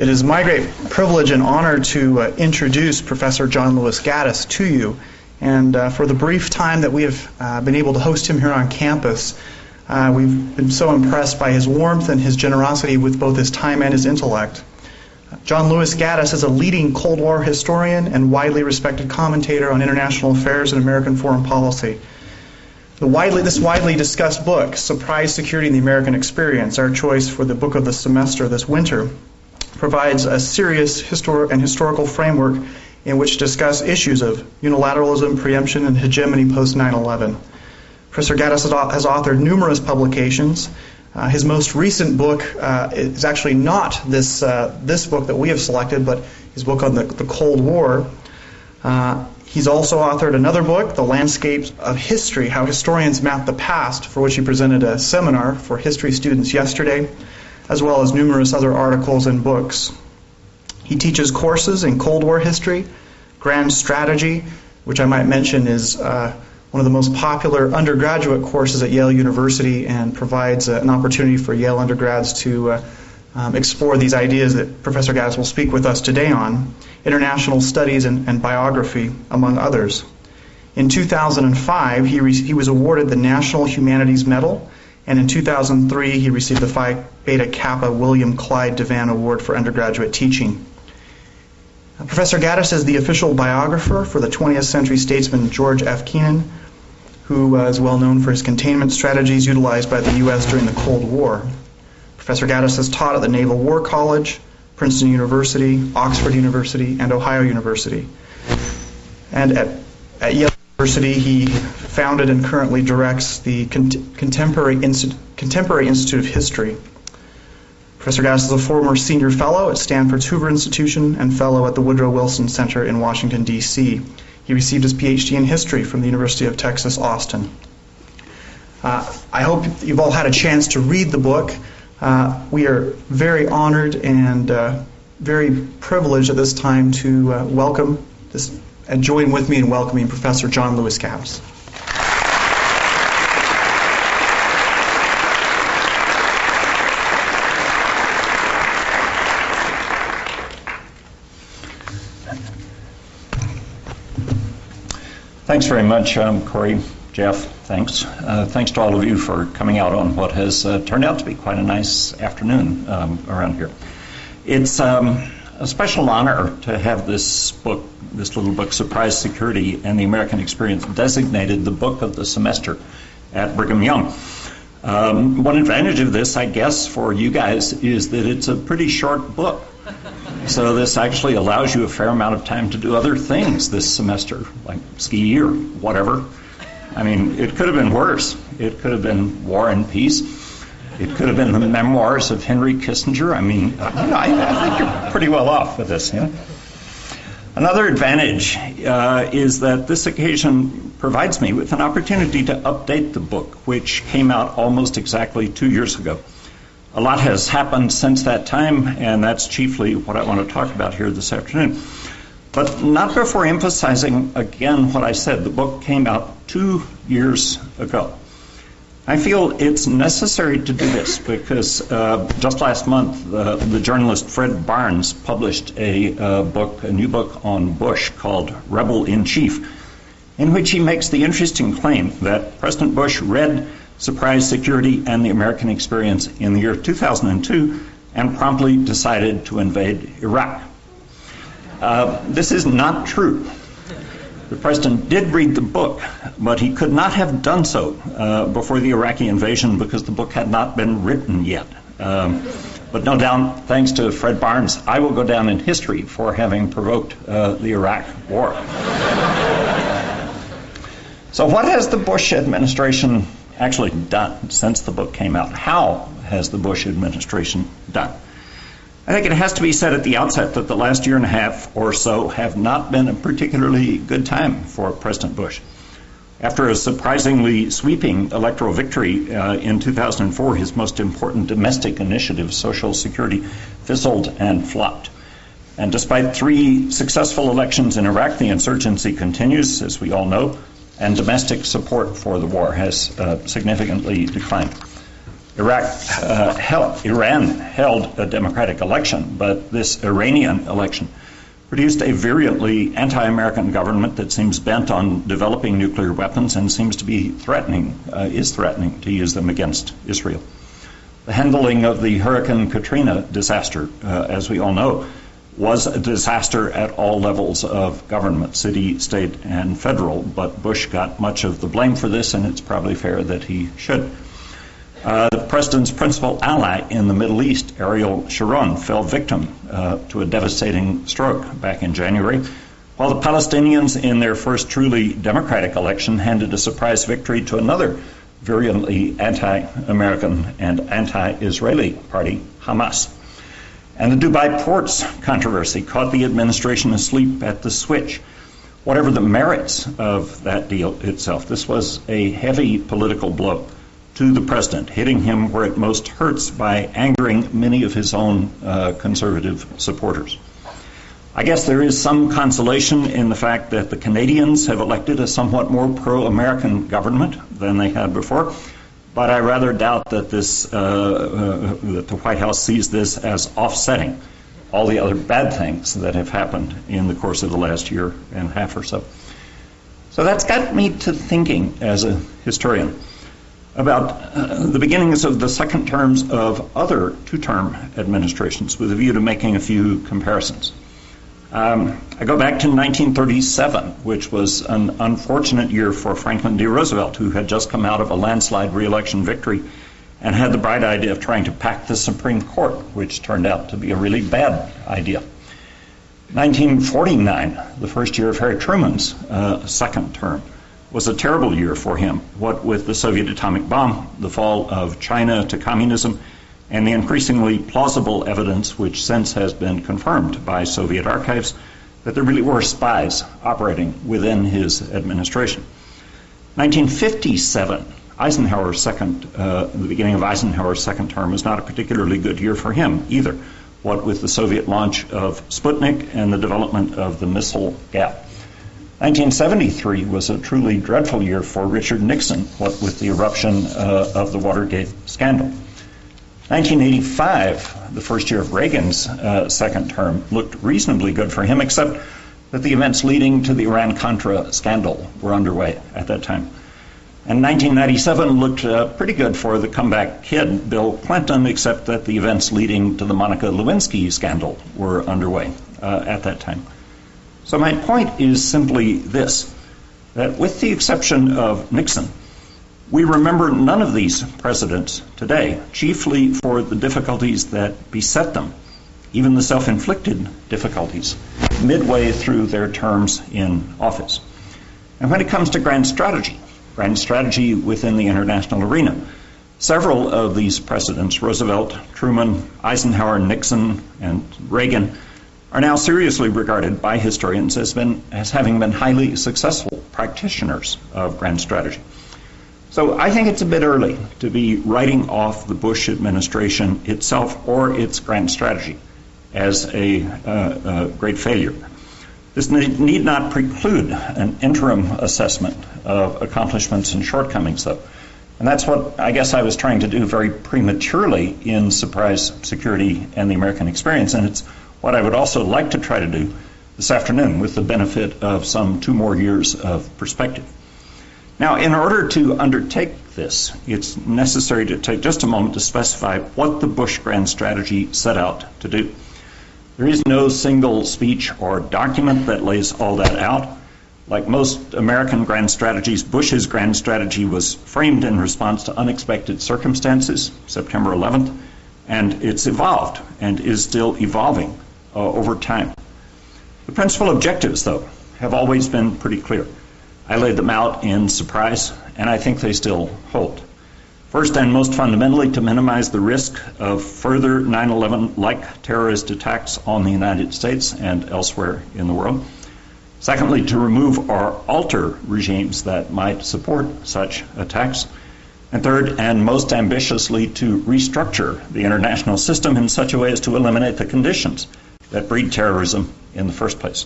It is my great privilege and honor to introduce Professor John Lewis Gaddis to you. And for the brief time that we have been able to host him here on campus, we've been so impressed by his warmth and his generosity with both his time and his intellect. John Lewis Gaddis is a leading Cold War historian and widely respected commentator on international affairs and American foreign policy. This widely discussed book, Surprise Security in the American Experience, our choice for the book of the semester this winter, provides a serious historical framework in which to discuss issues of unilateralism, preemption, and hegemony post 9/11. Professor Gaddis has authored numerous publications. His most recent book is actually not this book that we have selected, but his book on the Cold War. He's also authored another book, The Landscapes of History, How Historians Map the Past, for which he presented a seminar for history students yesterday, as well as numerous other articles and books. He teaches courses in Cold War history, grand strategy, which I might mention is one of the most popular undergraduate courses at Yale University and provides an opportunity for Yale undergrads to explore these ideas that Professor Gaddis will speak with us today on, international studies and biography, among others. In 2005, he was awarded the National Humanities Medal, and in 2003, he received the Phi Beta Kappa William Clyde Devan Award for undergraduate teaching. Professor Gaddis is the official biographer for the 20th century statesman George F. Kennan, who is well known for his containment strategies utilized by the U.S. during the Cold War. Professor Gaddis has taught at the Naval War College, Princeton University, Oxford University, and Ohio University. And at Yale University, he founded and currently directs the Contemporary Institute of History. Professor Gaddis is a former senior fellow at Stanford's Hoover Institution and fellow at the Woodrow Wilson Center in Washington, D.C. He received his PhD in history from the University of Texas, Austin. I hope you've all had a chance to read the book. We are very honored and very privileged at this time to welcome this and join with me in welcoming Professor John Lewis Gaddis. Thanks very much, Corey, Jeff. Thanks. Thanks to all of you for coming out on what has turned out to be quite a nice afternoon around here. It's a special honor to have this little book, Surprise Security and the American Experience, designated the book of the semester at Brigham Young. One advantage of this, I guess, for you guys is that it's a pretty short book. So this actually allows you a fair amount of time to do other things this semester, like ski or whatever. I mean, it could have been worse. It could have been War and Peace. It could have been the memoirs of Henry Kissinger. I mean, I think you're pretty well off with this. Yeah? Another advantage is that this occasion provides me with an opportunity to update the book, which came out almost exactly 2 years ago. A lot has happened since that time, and that's chiefly what I want to talk about here this afternoon. But not before emphasizing again what I said. The book came out 2 years ago. I feel it's necessary to do this because just last month, the journalist Fred Barnes published a new book on Bush called Rebel in Chief, in which he makes the interesting claim that President Bush read Surprise Security and the American Experience in the year 2002 and promptly decided to invade Iraq. This is not true. The president did read the book, but he could not have done so before the Iraqi invasion because the book had not been written yet. But no doubt, thanks to Fred Barnes, I will go down in history for having provoked the Iraq War. So what has the Bush administration actually done since the book came out? How has the Bush administration done? I think it has to be said at the outset that the last year and a half or so have not been a particularly good time for President Bush. After a surprisingly sweeping electoral victory in 2004, his most important domestic initiative, Social Security, fizzled and flopped. And despite 3 successful elections in Iraq, the insurgency continues, as we all know, and domestic support for the war has significantly declined. Iran held a democratic election, but this Iranian election produced a virulently anti-American government that seems bent on developing nuclear weapons and seems to be is threatening to use them against Israel. The handling of the Hurricane Katrina disaster, as we all know, was a disaster at all levels of government, city, state, and federal, but Bush got much of the blame for this, and it's probably fair that he should. The president's principal ally in the Middle East, Ariel Sharon, fell victim to a devastating stroke back in January, while the Palestinians in their first truly democratic election handed a surprise victory to another virulently anti-American and anti-Israeli party, Hamas. And the Dubai ports controversy caught the administration asleep at the switch. Whatever the merits of that deal itself, this was a heavy political blow to the president, hitting him where it most hurts by angering many of his own conservative supporters. I guess there is some consolation in the fact that the Canadians have elected a somewhat more pro-American government than they had before, but I rather doubt that that the White House sees this as offsetting all the other bad things that have happened in the course of the last year and a half or so. So that's got me to thinking as a historian about the beginnings of the second terms of other two-term administrations with a view to making a few comparisons. I go back to 1937, which was an unfortunate year for Franklin D. Roosevelt, who had just come out of a landslide re-election victory and had the bright idea of trying to pack the Supreme Court, which turned out to be a really bad idea. 1949, the first year of Harry Truman's second term, was a terrible year for him, what with the Soviet atomic bomb, the fall of China to communism, and the increasingly plausible evidence, which since has been confirmed by Soviet archives, that there really were spies operating within his administration. 1957, the beginning of Eisenhower's second term was not a particularly good year for him either, what with the Soviet launch of Sputnik and the development of the missile gap. 1973 was a truly dreadful year for Richard Nixon, what with the eruption of the Watergate scandal. 1985, the first year of Reagan's second term, looked reasonably good for him, except that the events leading to the Iran-Contra scandal were underway at that time. And 1997 looked pretty good for the comeback kid, Bill Clinton, except that the events leading to the Monica Lewinsky scandal were underway at that time. So my point is simply this, that with the exception of Nixon, we remember none of these presidents today, chiefly for the difficulties that beset them, even the self-inflicted difficulties, midway through their terms in office. And when it comes to grand strategy within the international arena, several of these presidents, Roosevelt, Truman, Eisenhower, Nixon, and Reagan, are now seriously regarded by historians as having been highly successful practitioners of grand strategy. So I think it's a bit early to be writing off the Bush administration itself or its grand strategy as a great failure. This need not preclude an interim assessment of accomplishments and shortcomings, though. And that's what I guess I was trying to do very prematurely in Surprise Security and the American Experience, and it's what I would also like to try to do this afternoon with the benefit of some 2 more years of perspective. Now, in order to undertake this, it's necessary to take just a moment to specify what the Bush grand strategy set out to do. There is no single speech or document that lays all that out. Like most American grand strategies, Bush's grand strategy was framed in response to unexpected circumstances, September 11th, and it's evolved and is still evolving over time. The principal objectives, though, have always been pretty clear. I laid them out in Surprise, and I think they still hold. First and most fundamentally, to minimize the risk of further 9/11-like terrorist attacks on the United States and elsewhere in the world. Secondly, to remove or alter regimes that might support such attacks. And third, and most ambitiously, to restructure the international system in such a way as to eliminate the conditions that breed terrorism in the first place.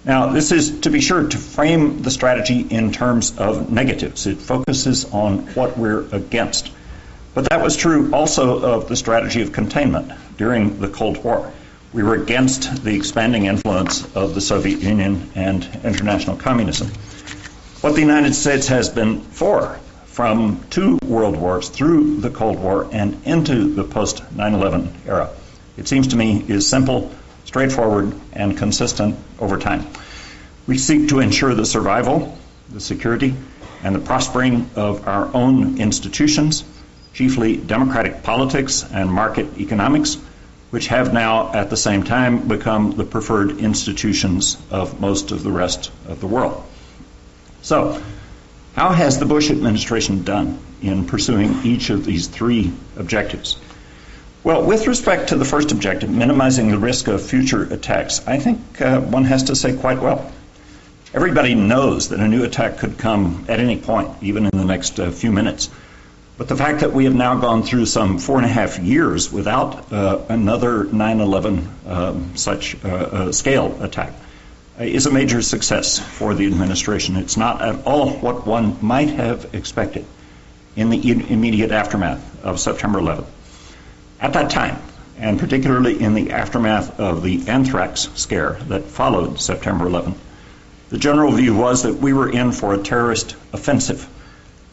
Now, this is, to be sure, to frame the strategy in terms of negatives. It focuses on what we're against. But that was true also of the strategy of containment during the Cold War. We were against the expanding influence of the Soviet Union and international communism. What the United States has been for from 2 world wars through the Cold War and into the post-9/11 era, it seems to me, is simple, straightforward, and consistent over time. We seek to ensure the survival, the security, and the prospering of our own institutions, chiefly democratic politics and market economics, which have now at the same time become the preferred institutions of most of the rest of the world. So, how has the Bush administration done in pursuing each of these 3 objectives? Well, with respect to the first objective, minimizing the risk of future attacks, I think one has to say quite well. Everybody knows that a new attack could come at any point, even in the next few minutes. But the fact that we have now gone through some 4.5 years without another 9/11 such scale attack is a major success for the administration. It's not at all what one might have expected in the immediate aftermath of September 11th. At that time, and particularly in the aftermath of the anthrax scare that followed September 11th, the general view was that we were in for a terrorist offensive,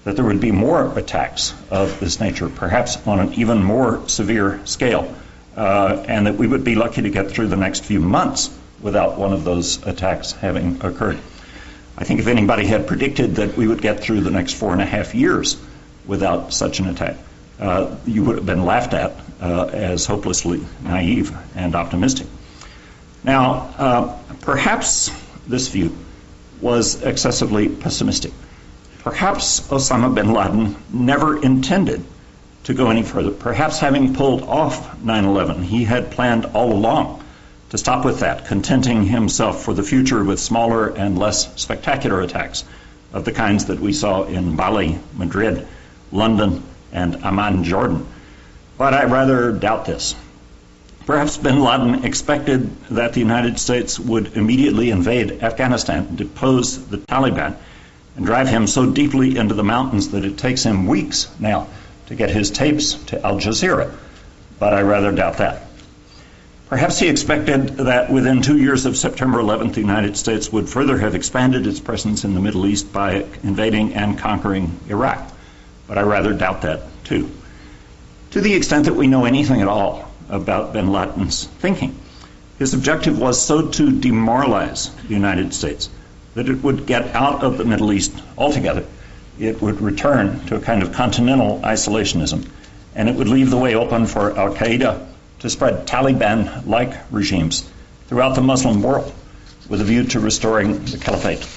that there would be more attacks of this nature, perhaps on an even more severe scale, and that we would be lucky to get through the next few months without one of those attacks having occurred. I think if anybody had predicted that we would get through the next 4.5 years without such an attack, you would have been laughed at as hopelessly naive and optimistic. Now, perhaps this view was excessively pessimistic. Perhaps Osama bin Laden never intended to go any further. Perhaps having pulled off 9/11, he had planned all along to stop with that, contenting himself for the future with smaller and less spectacular attacks of the kinds that we saw in Bali, Madrid, London, and Amman, Jordan. But I rather doubt this. Perhaps bin Laden expected that the United States would immediately invade Afghanistan, depose the Taliban, and drive him so deeply into the mountains that it takes him weeks now to get his tapes to Al Jazeera. But I rather doubt that. Perhaps he expected that within 2 years of September 11th, the United States would further have expanded its presence in the Middle East by invading and conquering Iraq. But I rather doubt that, too. To the extent that we know anything at all about bin Laden's thinking, his objective was so to demoralize the United States that it would get out of the Middle East altogether. It would return to a kind of continental isolationism, and it would leave the way open for al-Qaeda to spread Taliban-like regimes throughout the Muslim world with a view to restoring the caliphate.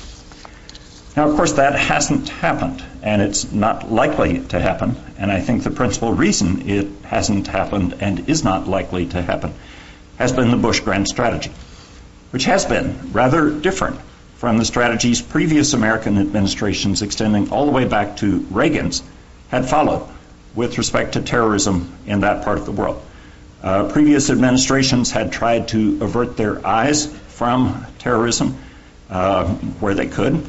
Now, of course, that hasn't happened, and it's not likely to happen, and I think the principal reason it hasn't happened and is not likely to happen has been the Bush grand strategy, which has been rather different from the strategies previous American administrations, extending all the way back to Reagan's, had followed with respect to terrorism in that part of the world. Previous administrations had tried to avert their eyes from terrorism where they could,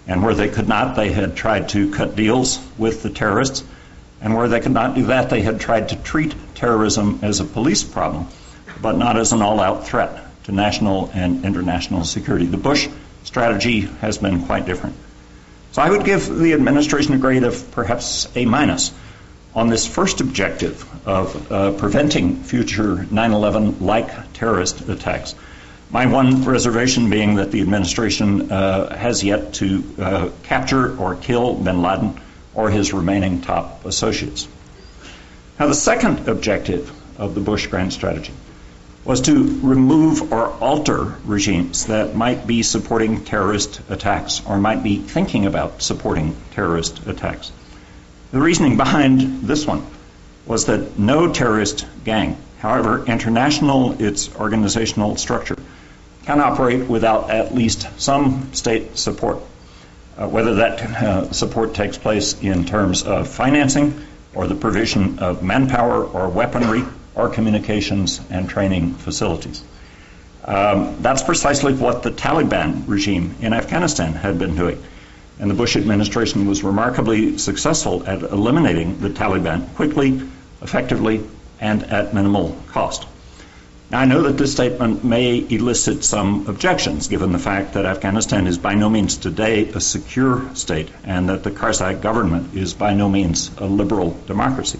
and where they could not, they had tried to cut deals with the terrorists, and where they could not do that, they had tried to treat terrorism as a police problem, but not as an all-out threat to national and international security. The Bush strategy has been quite different. So I would give the administration a grade of perhaps A- on this first objective of preventing future 9/11-like terrorist attacks. My one reservation being that the administration has yet to capture or kill bin Laden or his remaining top associates. Now, the second objective of the Bush grand strategy was to remove or alter regimes that might be supporting terrorist attacks or might be thinking about supporting terrorist attacks. The reasoning behind this one was that no terrorist gang, however international its organizational structure, can operate without at least some state support, whether that support takes place in terms of financing or the provision of manpower or weaponry or communications and training facilities. That's precisely what the Taliban regime in Afghanistan had been doing. and the Bush administration was remarkably successful at eliminating the Taliban quickly, effectively, and at minimal cost. Now, I know that this statement may elicit some objections, given the fact that Afghanistan is by no means today a secure state, and that the Karzai government is by no means a liberal democracy.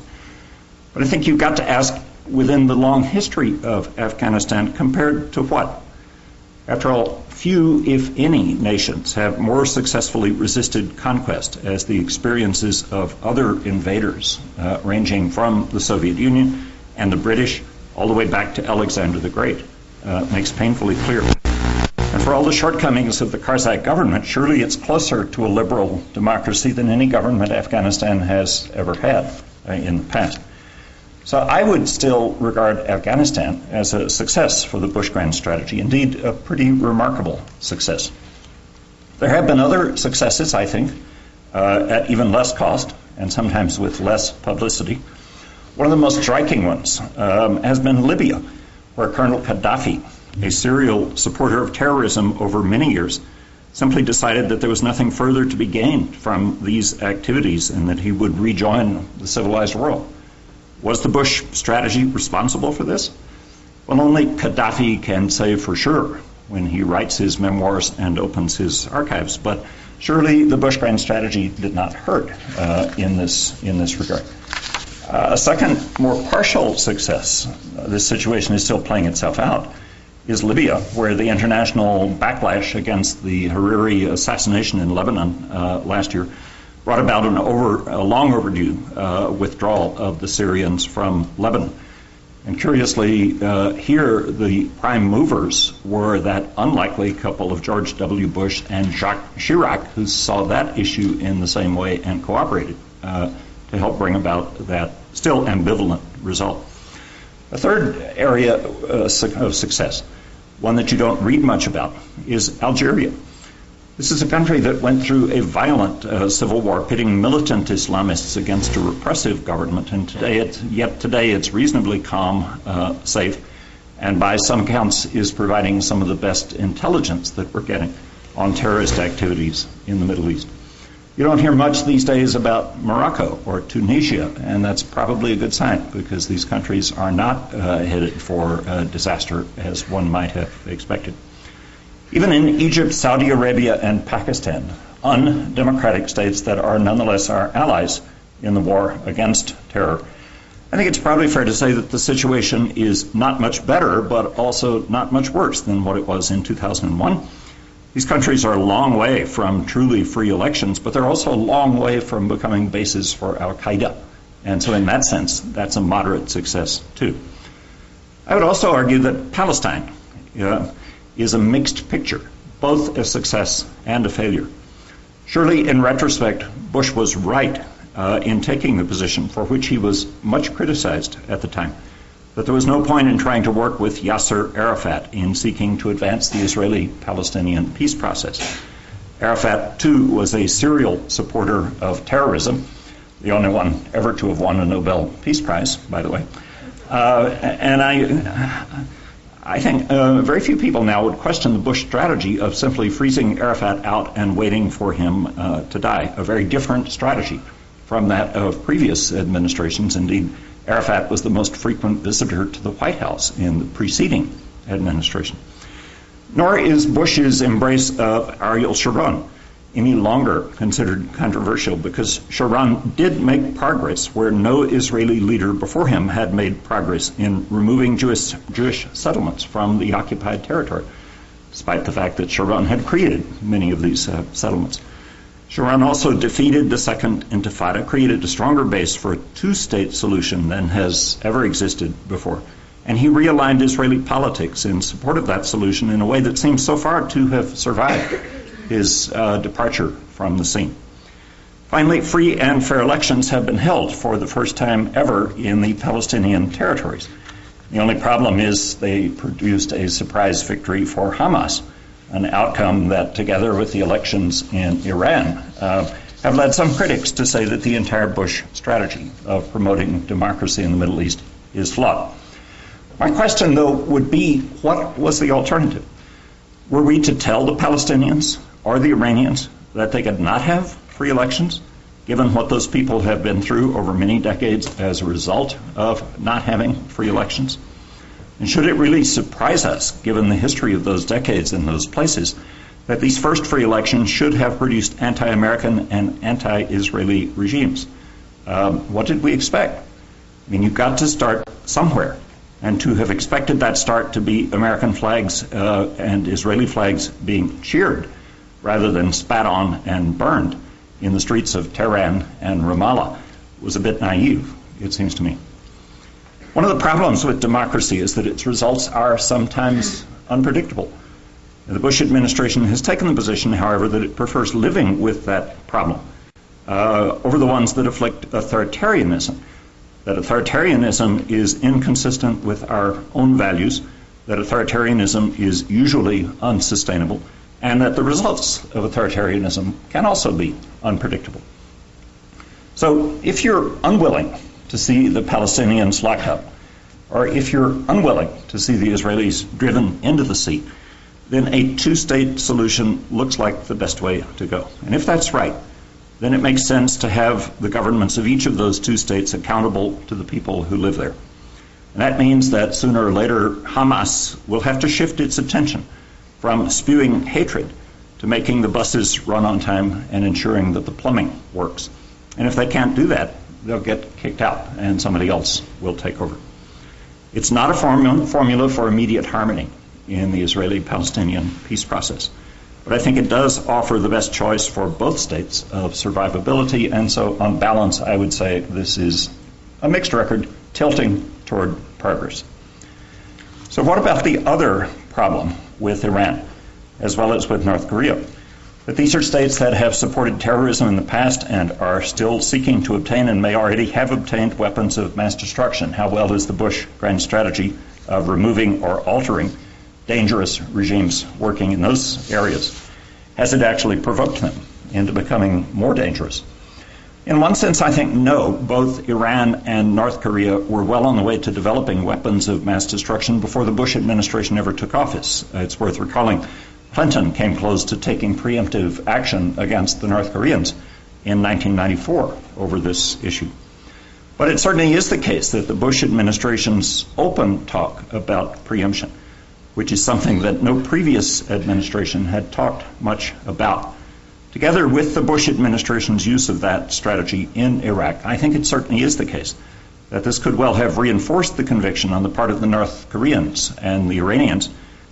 But I think you've got to ask, within the long history of Afghanistan, compared to what? After all, few, if any, nations have more successfully resisted conquest as the experiences of other invaders, ranging from the Soviet Union and the British all the way back to Alexander the Great, makes painfully clear. And for all the shortcomings of the Karzai government, surely it's closer to a liberal democracy than any government Afghanistan has ever had in the past. So I would still regard Afghanistan as a success for the Bush Grand strategy, indeed a pretty remarkable success. There have been other successes, I think, at even less cost and sometimes with less publicity. One of the most striking ones has been Libya, where Colonel Gaddafi, a serial supporter of terrorism over many years, simply decided that there was nothing further to be gained from these activities and that he would rejoin the civilized world. Was the Bush strategy responsible for this? Well, only Gaddafi can say for sure when he writes his memoirs and opens his archives, but surely the Bush Grand strategy did not hurt in this regard. A second, more partial success, this situation is still playing itself out, is Libya, where the international backlash against the Hariri assassination in Lebanon last year brought about a long overdue withdrawal of the Syrians from Lebanon. And curiously, here the prime movers were that unlikely couple of George W. Bush and Jacques Chirac, who saw that issue in the same way and cooperated to help bring about that still ambivalent result. A third area of success, one that you don't read much about, is Algeria. This is a country that went through a violent civil war, pitting militant Islamists against a repressive government, and today it's reasonably calm, safe, and by some accounts is providing some of the best intelligence that we're getting on terrorist activities in the Middle East. You don't hear much these days about Morocco or Tunisia, and that's probably a good sign, because these countries are not headed for disaster as one might have expected. Even in Egypt, Saudi Arabia, and Pakistan, undemocratic states that are nonetheless our allies in the war against terror, I think it's probably fair to say that the situation is not much better, but also not much worse than what it was in 2001. These countries are a long way from truly free elections, but they're also a long way from becoming bases for al-Qaeda. And so in that sense, that's a moderate success too. I would also argue that Palestine is a mixed picture, both a success and a failure. Surely, in retrospect, Bush was right in taking the position for which he was much criticized at the time, that there was no point in trying to work with Yasser Arafat in seeking to advance the Israeli-Palestinian peace process. Arafat, too, was a serial supporter of terrorism, the only one ever to have won a Nobel Peace Prize, by the way. And I think very few people now would question the Bush strategy of simply freezing Arafat out and waiting for him to die, a very different strategy from that of previous administrations. Indeed, Arafat was the most frequent visitor to the White House in the preceding administration. Nor is Bush's embrace of Ariel Sharon any longer considered controversial, because Sharon did make progress where no Israeli leader before him had made progress in removing Jewish settlements from the occupied territory, despite the fact that Sharon had created many of these settlements. Sharon also defeated the Second Intifada, created a stronger base for a two-state solution than has ever existed before. And he realigned Israeli politics in support of that solution in a way that seems so far to have survived his departure from the scene. Finally, free and fair elections have been held for the first time ever in the Palestinian territories. The only problem is they produced a surprise victory for Hamas, an outcome that, together with the elections in Iran, have led some critics to say that the entire Bush strategy of promoting democracy in the Middle East is flawed. My question, though, would be, what was the alternative? Were we to tell the Palestinians or the Iranians that they could not have free elections, given what those people have been through over many decades as a result of not having free elections? And should it really surprise us, given the history of those decades in those places, that these first free elections should have produced anti-American and anti-Israeli regimes? What did we expect? I mean, you've got to start somewhere. And to have expected that start to be American flags and Israeli flags being cheered rather than spat on and burned in the streets of Tehran and Ramallah was a bit naive, it seems to me. One of the problems with democracy is that its results are sometimes unpredictable. The Bush administration has taken the position, however, that it prefers living with that problem over the ones that afflict authoritarianism. That authoritarianism is inconsistent with our own values, that authoritarianism is usually unsustainable, and that the results of authoritarianism can also be unpredictable. So if you're unwilling to see the Palestinians locked up, or if you're unwilling to see the Israelis driven into the sea, then a two-state solution looks like the best way to go. And if that's right, then it makes sense to have the governments of each of those two states accountable to the people who live there. And that means that sooner or later, Hamas will have to shift its attention from spewing hatred to making the buses run on time and ensuring that the plumbing works. And if they can't do that, they'll get kicked out and somebody else will take over. It's not a formula for immediate harmony in the Israeli-Palestinian peace process. But I think it does offer the best choice for both states of survivability, and so on balance, I would say this is a mixed record tilting toward progress. So what about the other problem with Iran, as well as with North Korea? That these are states that have supported terrorism in the past and are still seeking to obtain and may already have obtained weapons of mass destruction. How well is the Bush grand strategy of removing or altering dangerous regimes working in those areas? Has it actually provoked them into becoming more dangerous? In one sense, I think no. Both Iran and North Korea were well on the way to developing weapons of mass destruction before the Bush administration ever took office. It's worth recalling Clinton came close to taking preemptive action against the North Koreans in 1994 over this issue. But it certainly is the case that the Bush administration's open talk about preemption, which is something that no previous administration had talked much about, together with the Bush administration's use of that strategy in Iraq, I think it certainly is the case that this could well have reinforced the conviction on the part of the North Koreans and the Iranians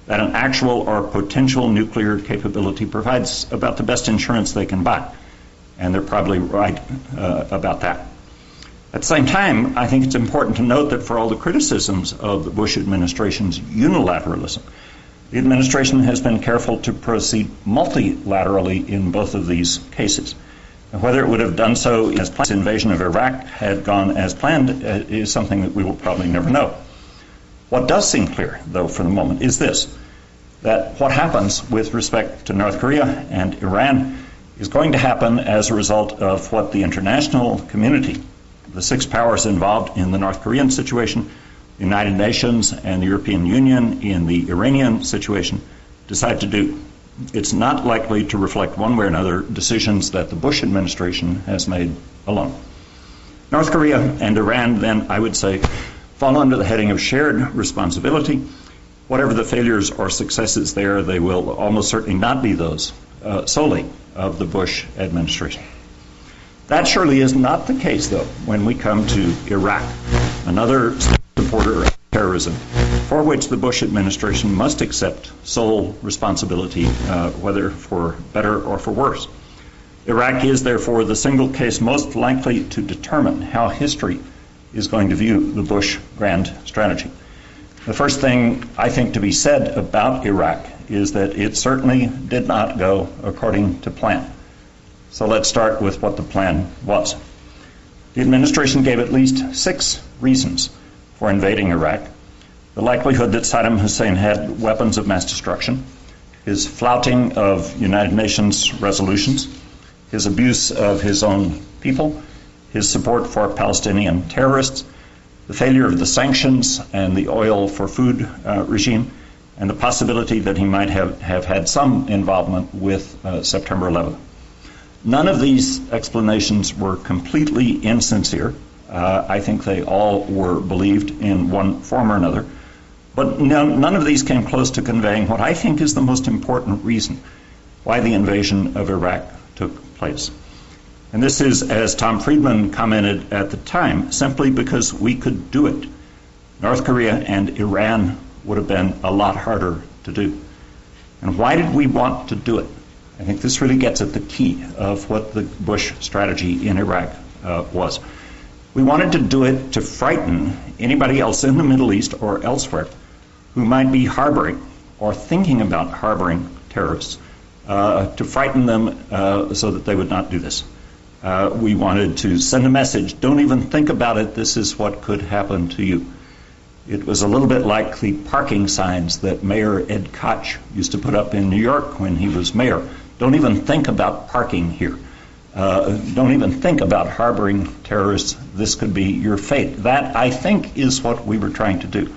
that an actual or potential nuclear capability provides about the best insurance they can buy. And they're probably right about that. At the same time, I think it's important to note that for all the criticisms of the Bush administration's unilateralism, the administration has been careful to proceed multilaterally in both of these cases. And whether it would have done so as planned, the invasion of Iraq had gone as planned is something that we will probably never know. What does seem clear, though, for the moment, is this, that what happens with respect to North Korea and Iran is going to happen as a result of what the international community, the six powers involved in the North Korean situation, the United Nations and the European Union in the Iranian situation, decide to do. It's not likely to reflect one way or another decisions that the Bush administration has made alone. North Korea and Iran, then, I would say, fall under the heading of shared responsibility. Whatever the failures or successes there, they will almost certainly not be those solely of the Bush administration. That surely is not the case, though, when we come to Iraq, another supporter of terrorism, for which the Bush administration must accept sole responsibility, whether for better or for worse. Iraq is, therefore, the single case most likely to determine how history is going to view the Bush grand strategy. The first thing I think to be said about Iraq is that it certainly did not go according to plan. So let's start with what the plan was. The administration gave at least 6 reasons for invading Iraq. The likelihood that Saddam Hussein had weapons of mass destruction, his flouting of United Nations resolutions, his abuse of his own people, his support for Palestinian terrorists, the failure of the sanctions and the oil for food regime, and the possibility that he might have had some involvement with September 11th. None of these explanations were completely insincere. I think they all were believed in one form or another. But none of these came close to conveying what I think is the most important reason why the invasion of Iraq took place. And this is, as Tom Friedman commented at the time, simply because we could do it. North Korea and Iran would have been a lot harder to do. And why did we want to do it? I think this really gets at the key of what the Bush strategy in Iraq was. We wanted to do it to frighten anybody else in the Middle East or elsewhere who might be harboring or thinking about harboring terrorists, to frighten them so that they would not do this. We wanted to send a message, don't even think about it, this is what could happen to you. It was a little bit like the parking signs that Mayor Ed Koch used to put up in New York when he was mayor. Don't even think about parking here. Don't even think about harboring terrorists. This could be your fate. That, I think, is what we were trying to do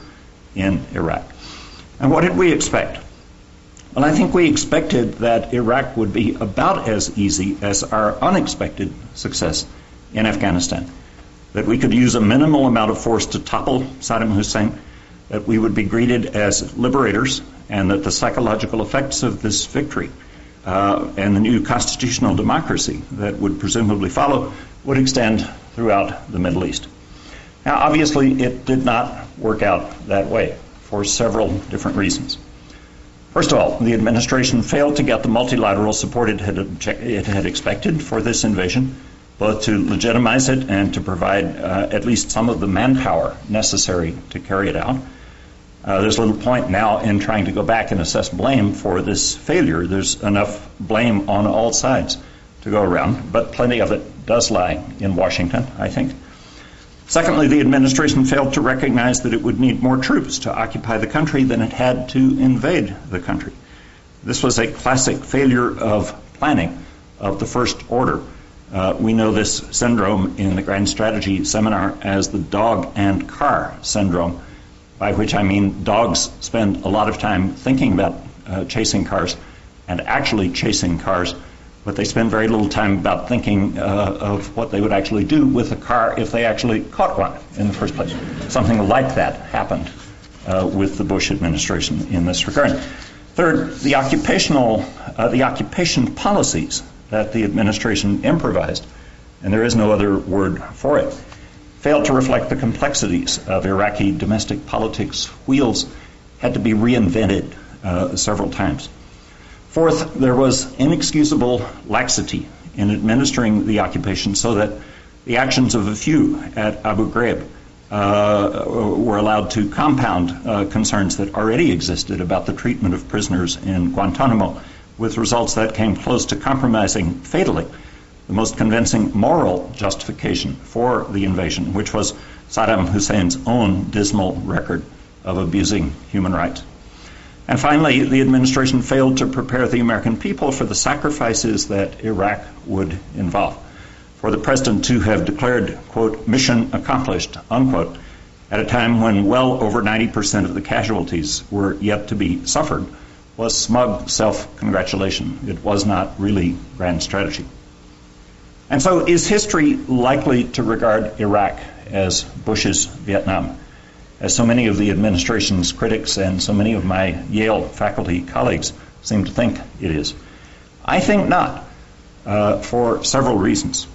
in Iraq. And what did we expect? Well, I think we expected that Iraq would be about as easy as our unexpected success in Afghanistan. That we could use a minimal amount of force to topple Saddam Hussein, that we would be greeted as liberators, and that the psychological effects of this victory and the new constitutional democracy that would presumably follow would extend throughout the Middle East. Now, obviously, it did not work out that way for several different reasons. First of all, the administration failed to get the multilateral support it had expected for this invasion, both to legitimize it and to provide at least some of the manpower necessary to carry it out. There's little point now in trying to go back and assess blame for this failure. There's enough blame on all sides to go around, but plenty of it does lie in Washington, I think. Secondly, the administration failed to recognize that it would need more troops to occupy the country than it had to invade the country. This was a classic failure of planning of the first order. We know this syndrome in the Grand Strategy Seminar as the dog and car syndrome, by which I mean dogs spend a lot of time thinking about chasing cars and actually chasing cars, but they spend very little time about thinking of what they would actually do with a car if they actually caught one in the first place. Something like that happened with the Bush administration in this regard. Third, the occupation policies that the administration improvised, and there is no other word for it, failed to reflect the complexities of Iraqi domestic politics. Wheels had to be reinvented several times. Fourth, there was inexcusable laxity in administering the occupation so that the actions of a few at Abu Ghraib were allowed to compound concerns that already existed about the treatment of prisoners in Guantanamo, with results that came close to compromising fatally the most convincing moral justification for the invasion, which was Saddam Hussein's own dismal record of abusing human rights. And finally, the administration failed to prepare the American people for the sacrifices that Iraq would involve. For the president to have declared, quote, mission accomplished, unquote, at a time when well over 90% of the casualties were yet to be suffered, was smug self-congratulation. It was not really grand strategy. And so is history likely to regard Iraq as Bush's Vietnam, as so many of the administration's critics and so many of my Yale faculty colleagues seem to think it is? I think not, for several reasons.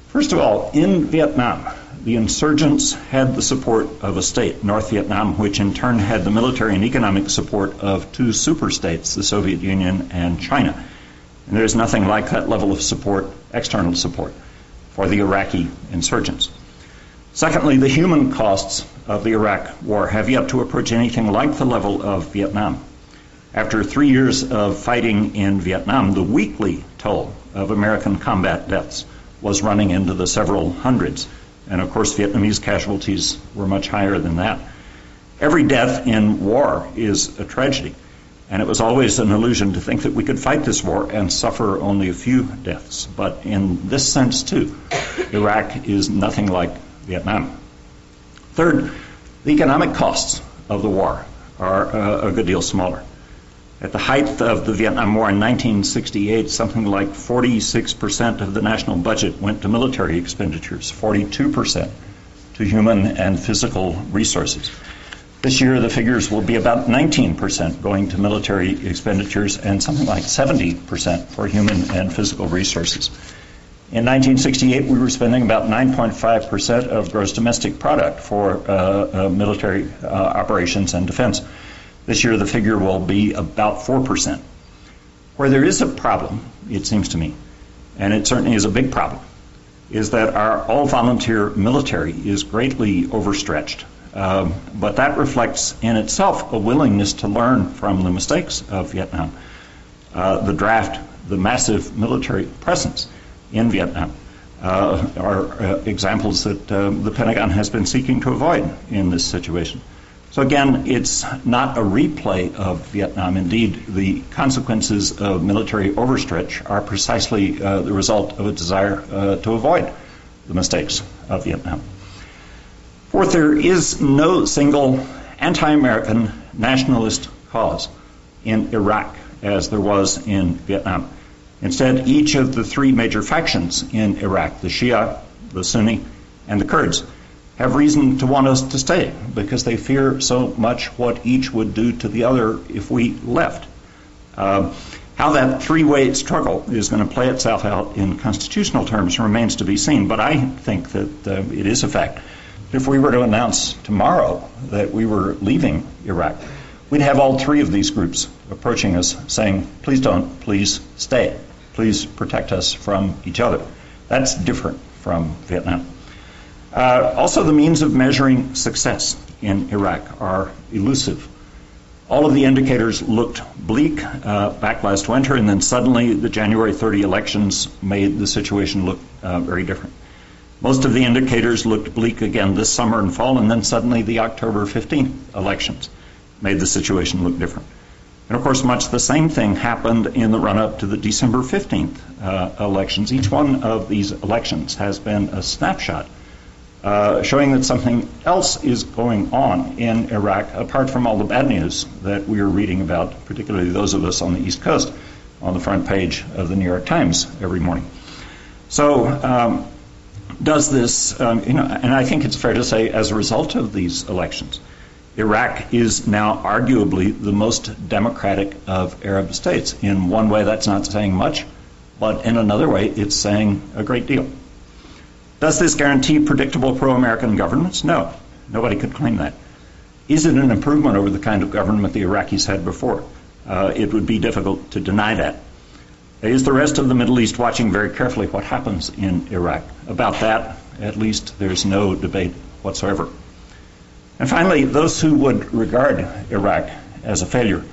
First of all, in Vietnam, the insurgents had the support of a state, North Vietnam, which in turn had the military and economic support of two superstates, the Soviet Union and China. And there is nothing like that level of support, external support, for the Iraqi insurgents. Secondly, the human costs of the Iraq war have yet to approach anything like the level of Vietnam. After 3 years of fighting in Vietnam, the weekly toll of American combat deaths was running into the several hundreds. And of course, Vietnamese casualties were much higher than that. Every death in war is a tragedy. And it was always an illusion to think that we could fight this war and suffer only a few deaths. But in this sense, too, Iraq is nothing like Vietnam. Third, the economic costs of the war are a good deal smaller. At the height of the Vietnam War in 1968, something like 46% of the national budget went to military expenditures, 42% to human and physical resources. This year, the figures will be about 19% going to military expenditures and something like 70% for human and physical resources. In 1968, we were spending about 9.5% of gross domestic product for military operations and defense. This year, the figure will be about 4%. Where there is a problem, it seems to me, and it certainly is a big problem, is that our all-volunteer military is greatly overstretched. But that reflects in itself a willingness to learn from the mistakes of Vietnam. The draft, the massive military presence in Vietnam are examples that the Pentagon has been seeking to avoid in this situation. So again, it's not a replay of Vietnam. Indeed, the consequences of military overstretch are precisely the result of a desire to avoid the mistakes of Vietnam. Fourth, there is no single anti-American nationalist cause in Iraq as there was in Vietnam. Instead, each of the three major factions in Iraq, the Shia, the Sunni, and the Kurds, have reason to want us to stay because they fear so much what each would do to the other if we left. How that three-way struggle is going to play itself out in constitutional terms remains to be seen, but I think that it is a fact. If we were to announce tomorrow that we were leaving Iraq, we'd have all three of these groups approaching us saying, please don't, please stay, please protect us from each other. That's different from Vietnam. Also, the means of measuring success in Iraq are elusive. All of the indicators looked bleak back last winter, and then suddenly the January 30 elections made the situation look very different. Most of the indicators looked bleak again this summer and fall, and then suddenly the October 15th elections made the situation look different. And of course, much the same thing happened in the run-up to the December 15th elections. Each one of these elections has been a snapshot showing that something else is going on in Iraq, apart from all the bad news that we are reading about, particularly those of us on the East Coast, on the front page of the New York Times every morning. So, does this, and I think it's fair to say, as a result of these elections, Iraq is now arguably the most democratic of Arab states. In one way, that's not saying much, but in another way, it's saying a great deal. Does this guarantee predictable pro-American governments? No, nobody could claim that. Is it an improvement over the kind of government the Iraqis had before? It would be difficult to deny that. Is the rest of the Middle East watching very carefully what happens in Iraq? About that, at least, there's no debate whatsoever. And finally, those who would regard Iraq as a failure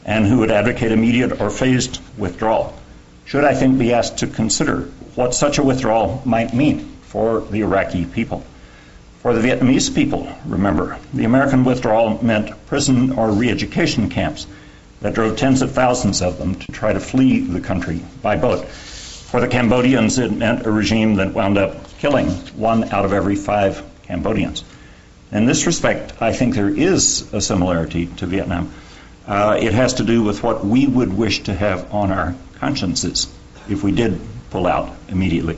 and who would advocate immediate or phased withdrawal should, I think, be asked to consider what such a withdrawal might mean for the Iraqi people. For the Vietnamese people, remember, the American withdrawal meant prison or re-education camps that drove tens of thousands of them to try to flee the country by boat. For the Cambodians, it meant a regime that wound up killing 1 out of every 5 Cambodians. In this respect, I think there is a similarity to Vietnam. It has to do with what we would wish to have on our consciences if we did pull out immediately.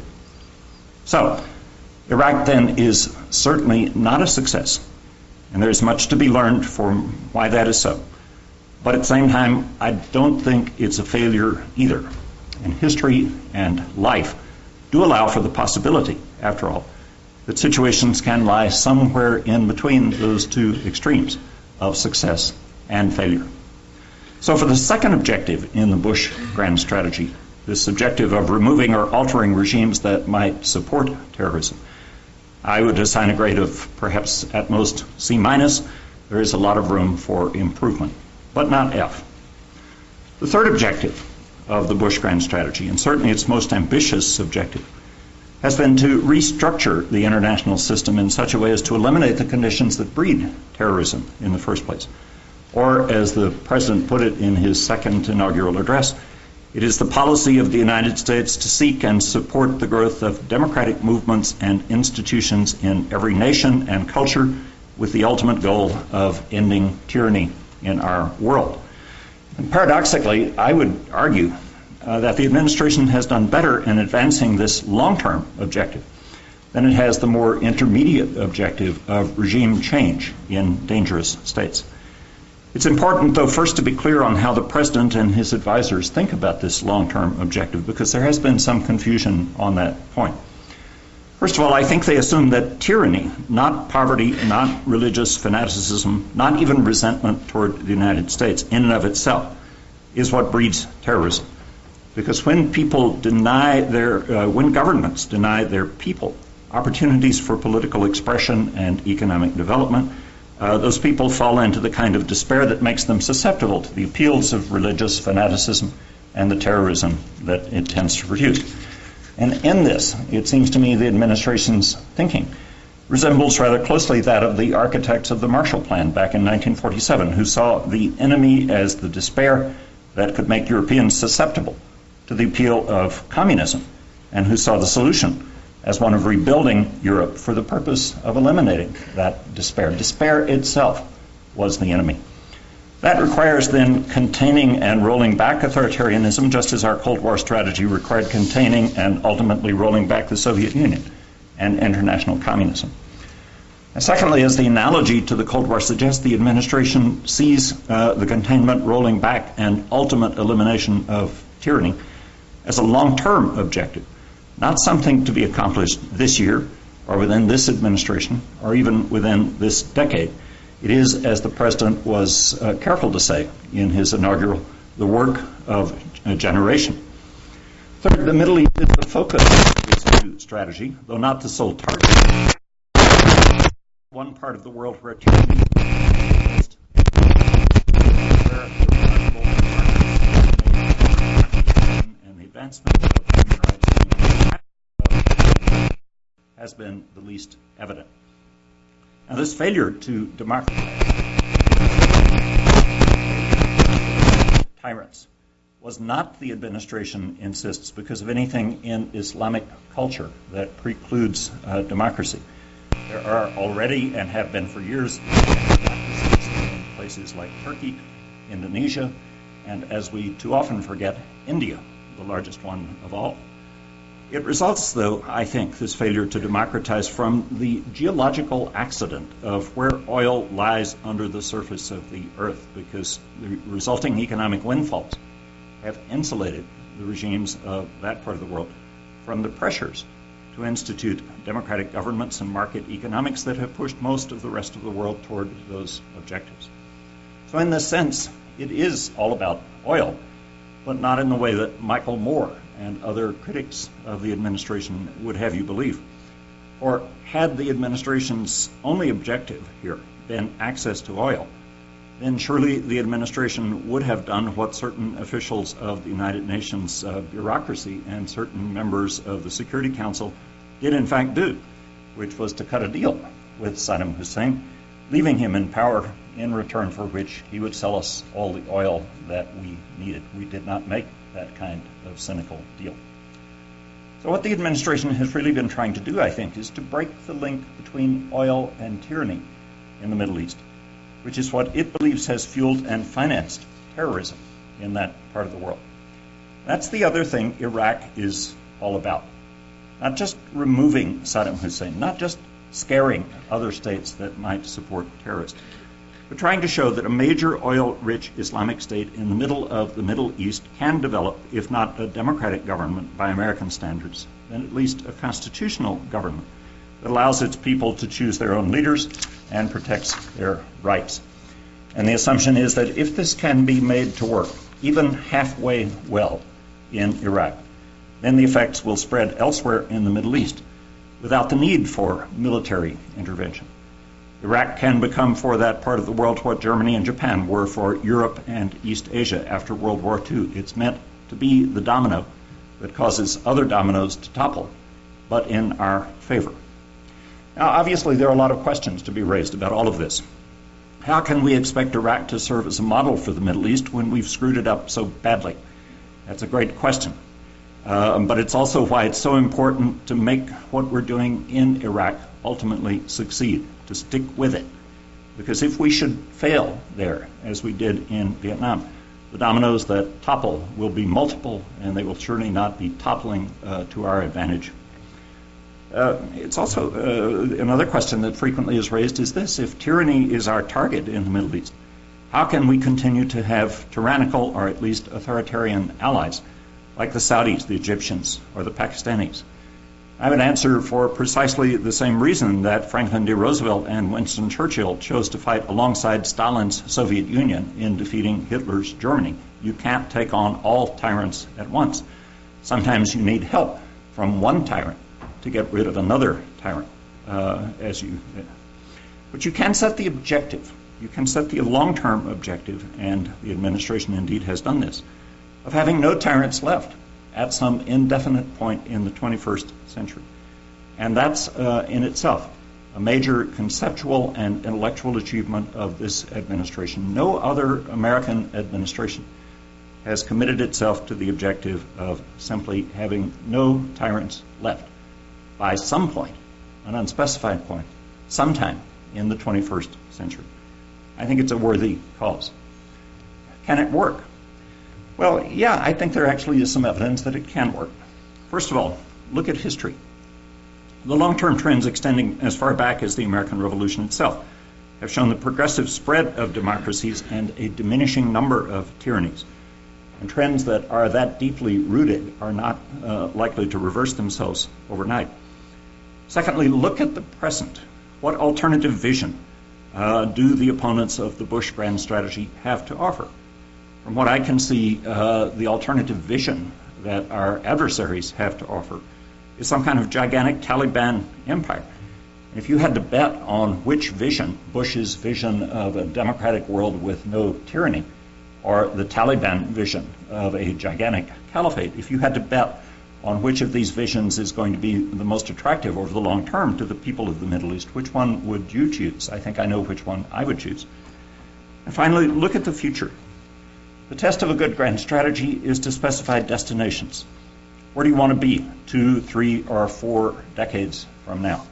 So, Iraq then is certainly not a success, and there's much to be learned from why that is so. But at the same time, I don't think it's a failure either. And history and life do allow for the possibility, after all, that situations can lie somewhere in between those two extremes of success and failure. So for the second objective in the Bush grand strategy, this objective of removing or altering regimes that might support terrorism, I would assign a grade of perhaps at most C-. There is a lot of room for improvement, but not F. The third objective of the Bush grand strategy, and certainly its most ambitious objective, has been to restructure the international system in such a way as to eliminate the conditions that breed terrorism in the first place. Or, as the President put it in his second inaugural address, it is the policy of the United States to seek and support the growth of democratic movements and institutions in every nation and culture with the ultimate goal of ending tyranny in our world. And paradoxically, I would argue that the administration has done better in advancing this long-term objective than it has the more intermediate objective of regime change in dangerous states. It's important, though, first to be clear on how the president and his advisors think about this long-term objective, because there has been some confusion on that point. First of all, I think they assume that tyranny, not poverty, not religious fanaticism, not even resentment toward the United States in and of itself, is what breeds terrorism. Because when when governments deny their people opportunities for political expression and economic development, those people fall into the kind of despair that makes them susceptible to the appeals of religious fanaticism and the terrorism that it tends to produce. And in this, it seems to me the administration's thinking resembles rather closely that of the architects of the Marshall Plan back in 1947, who saw the enemy as the despair that could make Europeans susceptible to the appeal of communism, and who saw the solution as one of rebuilding Europe for the purpose of eliminating that despair. Despair itself was the enemy. That requires then containing and rolling back authoritarianism, just as our Cold War strategy required containing and ultimately rolling back the Soviet Union and international communism. And secondly, as the analogy to the Cold War suggests, the administration sees the containment, rolling back, and ultimate elimination of tyranny as a long-term objective, not something to be accomplished this year or within this administration or even within this decade. It is, as the president was careful to say in his inaugural, the work of a generation. Third, the Middle East is the focus of this new strategy, though not the sole target. One part of the world where tyranny is and the advancement of human rights has been the least evident. Now, this failure to democratize tyrants was not, the administration insists, because of anything in Islamic culture that precludes democracy. There are already and have been for years democracies in places like Turkey, Indonesia, and, as we too often forget, India, the largest one of all. It results, though, I think, this failure to democratize from the geological accident of where oil lies under the surface of the earth, because the resulting economic windfalls have insulated the regimes of that part of the world from the pressures to institute democratic governments and market economics that have pushed most of the rest of the world toward those objectives. So in this sense, it is all about oil, but not in the way that Michael Moore and other critics of the administration would have you believe. Or had the administration's only objective here been access to oil, then surely the administration would have done what certain officials of the United Nations bureaucracy and certain members of the Security Council did in fact do, which was to cut a deal with Saddam Hussein, leaving him in power, in return for which he would sell us all the oil that we needed. We did not make that kind of cynical deal. So what the administration has really been trying to do, I think, is to break the link between oil and tyranny in the Middle East, which is what it believes has fueled and financed terrorism in that part of the world. That's the other thing Iraq is all about. Not just removing Saddam Hussein, not just scaring other states that might support terrorists, but trying to show that a major oil-rich Islamic state in the middle of the Middle East can develop, if not a democratic government by American standards, then at least a constitutional government that allows its people to choose their own leaders and protects their rights. And the assumption is that if this can be made to work, even halfway well in Iraq, then the effects will spread elsewhere in the Middle East without the need for military intervention. Iraq can become for that part of the world what Germany and Japan were for Europe and East Asia after World War II. It's meant to be the domino that causes other dominoes to topple, but in our favor. Now, obviously, there are a lot of questions to be raised about all of this. How can we expect Iraq to serve as a model for the Middle East when we've screwed it up so badly? That's a great question. But it's also why it's so important to make what we're doing in Iraq ultimately succeed, to stick with it. Because if we should fail there, as we did in Vietnam, The dominoes that topple will be multiple, and they will surely not be toppling to our advantage. It's also another question that frequently is raised is this: if tyranny is our target in the Middle East, how can we continue to have tyrannical or at least authoritarian allies like the Saudis, the Egyptians, or the Pakistanis? I would answer for precisely the same reason that Franklin D. Roosevelt and Winston Churchill chose to fight alongside Stalin's Soviet Union in defeating Hitler's Germany. You can't take on all tyrants at once. Sometimes you need help from one tyrant to get rid of another tyrant. But you can set the objective. You can set the long-term objective, and the administration indeed has done this, of having no tyrants left at some indefinite point in the 21st century. And that's in itself a major conceptual and intellectual achievement of this administration. No other American administration has committed itself to the objective of simply having no tyrants left by some point, an unspecified point, sometime in the 21st century. I think it's a worthy cause. Can it work? Well, yeah, I think there actually is some evidence that it can work. First of all, look at history. The long-term trends extending as far back as the American Revolution itself have shown the progressive spread of democracies and a diminishing number of tyrannies. And trends that are that deeply rooted are not likely to reverse themselves overnight. Secondly, look at the present. What alternative vision do the opponents of the Bush grand strategy have to offer? From what I can see, the alternative vision that our adversaries have to offer is some kind of gigantic Taliban empire. If you had to bet on which vision, Bush's vision of a democratic world with no tyranny, or the Taliban vision of a gigantic caliphate, if you had to bet on which of these visions is going to be the most attractive over the long term to the people of the Middle East, which one would you choose? I think I know which one I would choose. And finally, look at the future. The test of a good grand strategy is to specify destinations. Where do you want to be 2, 3, or 4 decades from now?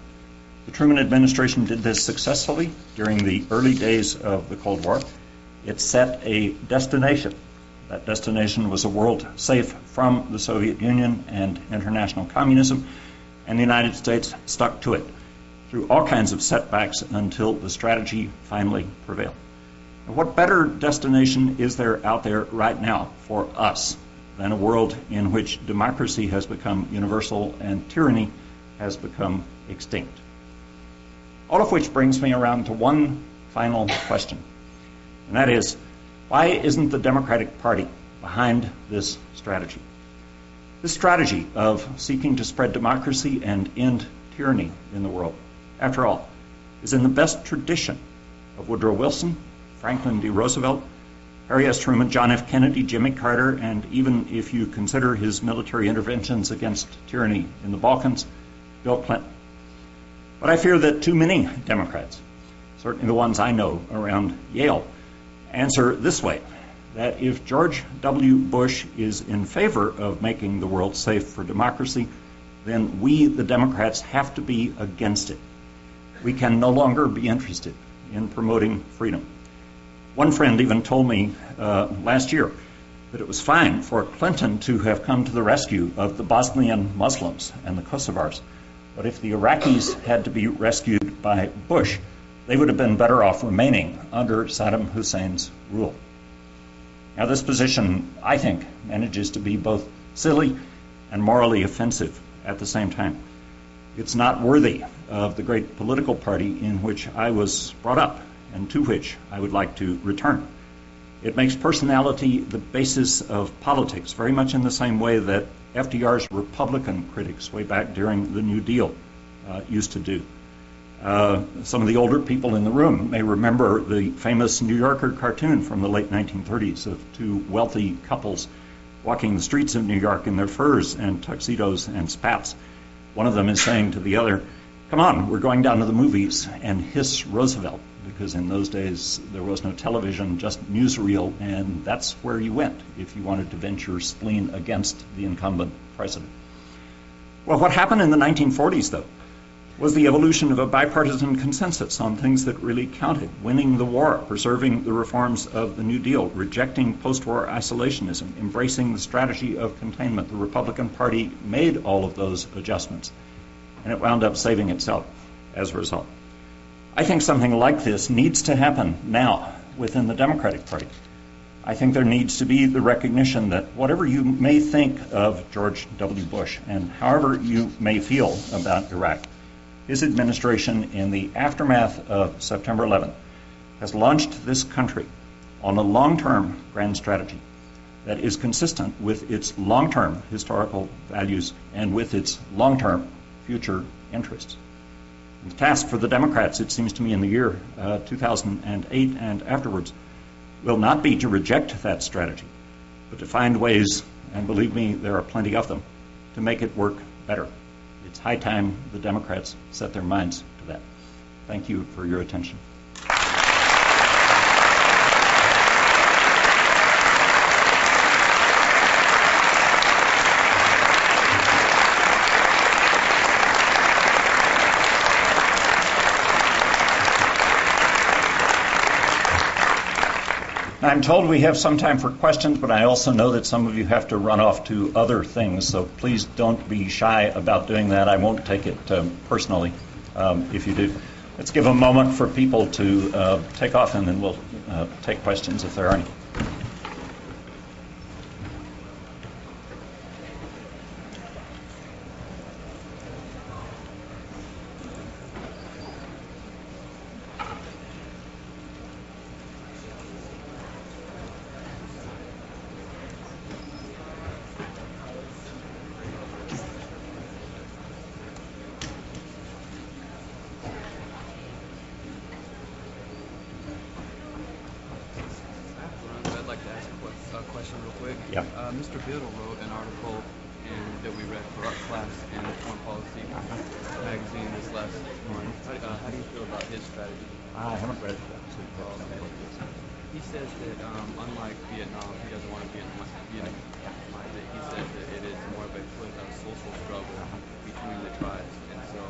The Truman administration did this successfully during the early days of the Cold War. It set a destination. That destination was a world safe from the Soviet Union and international communism, and the United States stuck to it through all kinds of setbacks until the strategy finally prevailed. What better destination is there out there right now for us than a world in which democracy has become universal and tyranny has become extinct? All of which brings me around to one final question, and that is, why isn't the Democratic Party behind this strategy? This strategy of seeking to spread democracy and end tyranny in the world, after all, is in the best tradition of Woodrow Wilson, Franklin D. Roosevelt, Harry S. Truman, John F. Kennedy, Jimmy Carter, and even if you consider his military interventions against tyranny in the Balkans, Bill Clinton. But I fear that too many Democrats, certainly the ones I know around Yale, answer this way, that if George W. Bush is in favor of making the world safe for democracy, then we, the Democrats, have to be against it. We can no longer be interested in promoting freedom. One friend even told me last year that it was fine for Clinton to have come to the rescue of the Bosnian Muslims and the Kosovars, but if the Iraqis had to be rescued by Bush, they would have been better off remaining under Saddam Hussein's rule. Now, this position, I think, manages to be both silly and morally offensive at the same time. It's not worthy of the great political party in which I was brought up and to which I would like to return. It makes personality the basis of politics, very much in the same way that FDR's Republican critics way back during the New Deal used to do. Some of the older people in the room may remember the famous New Yorker cartoon from the late 1930s of two wealthy couples walking the streets of New York in their furs and tuxedos and spats. One of them is saying to the other, "Come on, we're going down to the movies and hiss Roosevelt," because in those days there was no television, just newsreel, and that's where you went if you wanted to vent your spleen against the incumbent president. Well, what happened in the 1940s, though? was the evolution of a bipartisan consensus on things that really counted: winning the war, preserving the reforms of the New Deal, rejecting post-war isolationism, embracing the strategy of containment. The Republican Party made all of those adjustments, and it wound up saving itself as a result. I think something like this needs to happen now within the Democratic Party. I think there needs to be the recognition that whatever you may think of George W. Bush and however you may feel about Iraq, his administration, in the aftermath of September 11th, has launched this country on a long-term grand strategy that is consistent with its long-term historical values and with its long-term future interests. The task for the Democrats, it seems to me, in the year 2008 and afterwards, will not be to reject that strategy, but to find ways, and believe me, there are plenty of them, to make it work better. It's high time the Democrats set their minds to that. Thank you for your attention. I'm told we have some time for questions, but I also know that some of you have to run off to other things, so please don't be shy about doing that. I won't take it personally if you do. Let's give a moment for people to take off, and then we'll take questions if there are any. Mr. Biddle wrote an article that we read for our class in Foreign Policy magazine this last month. How do you feel about his strategy? I haven't read it. He says that unlike Vietnam, he doesn't want to be Vietnam. He says that it is more of a social struggle between the tribes. And so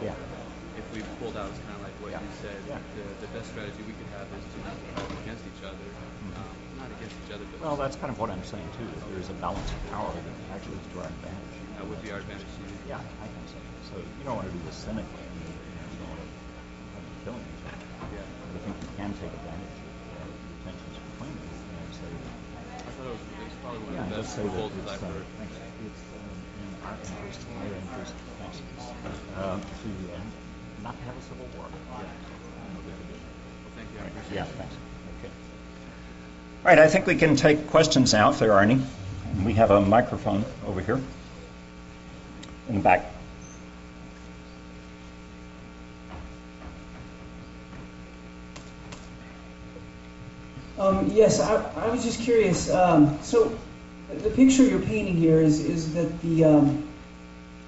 if we pulled out, it's kind of like what you said, the best strategy we could have is to fight against each other. Not against each other, but... Well, that's kind of what I'm saying, too, that there's a balance of power that actually is to our advantage. That would be our advantage, too. Yeah, I think so. So you don't want to do this cynically. You don't want to have them killing each other. Yeah. But I think you can take advantage of the tensions between them and say... I thought it was probably one of the best proposals I've heard. It's in our interest, in their interest, to not have a civil war. Yeah. Well, thank you. I appreciate it. Yeah, thanks. Okay. All right, I think we can take questions now, if there are any. We have a microphone over here in the back. Yes, I was just curious. So the picture you're painting here is that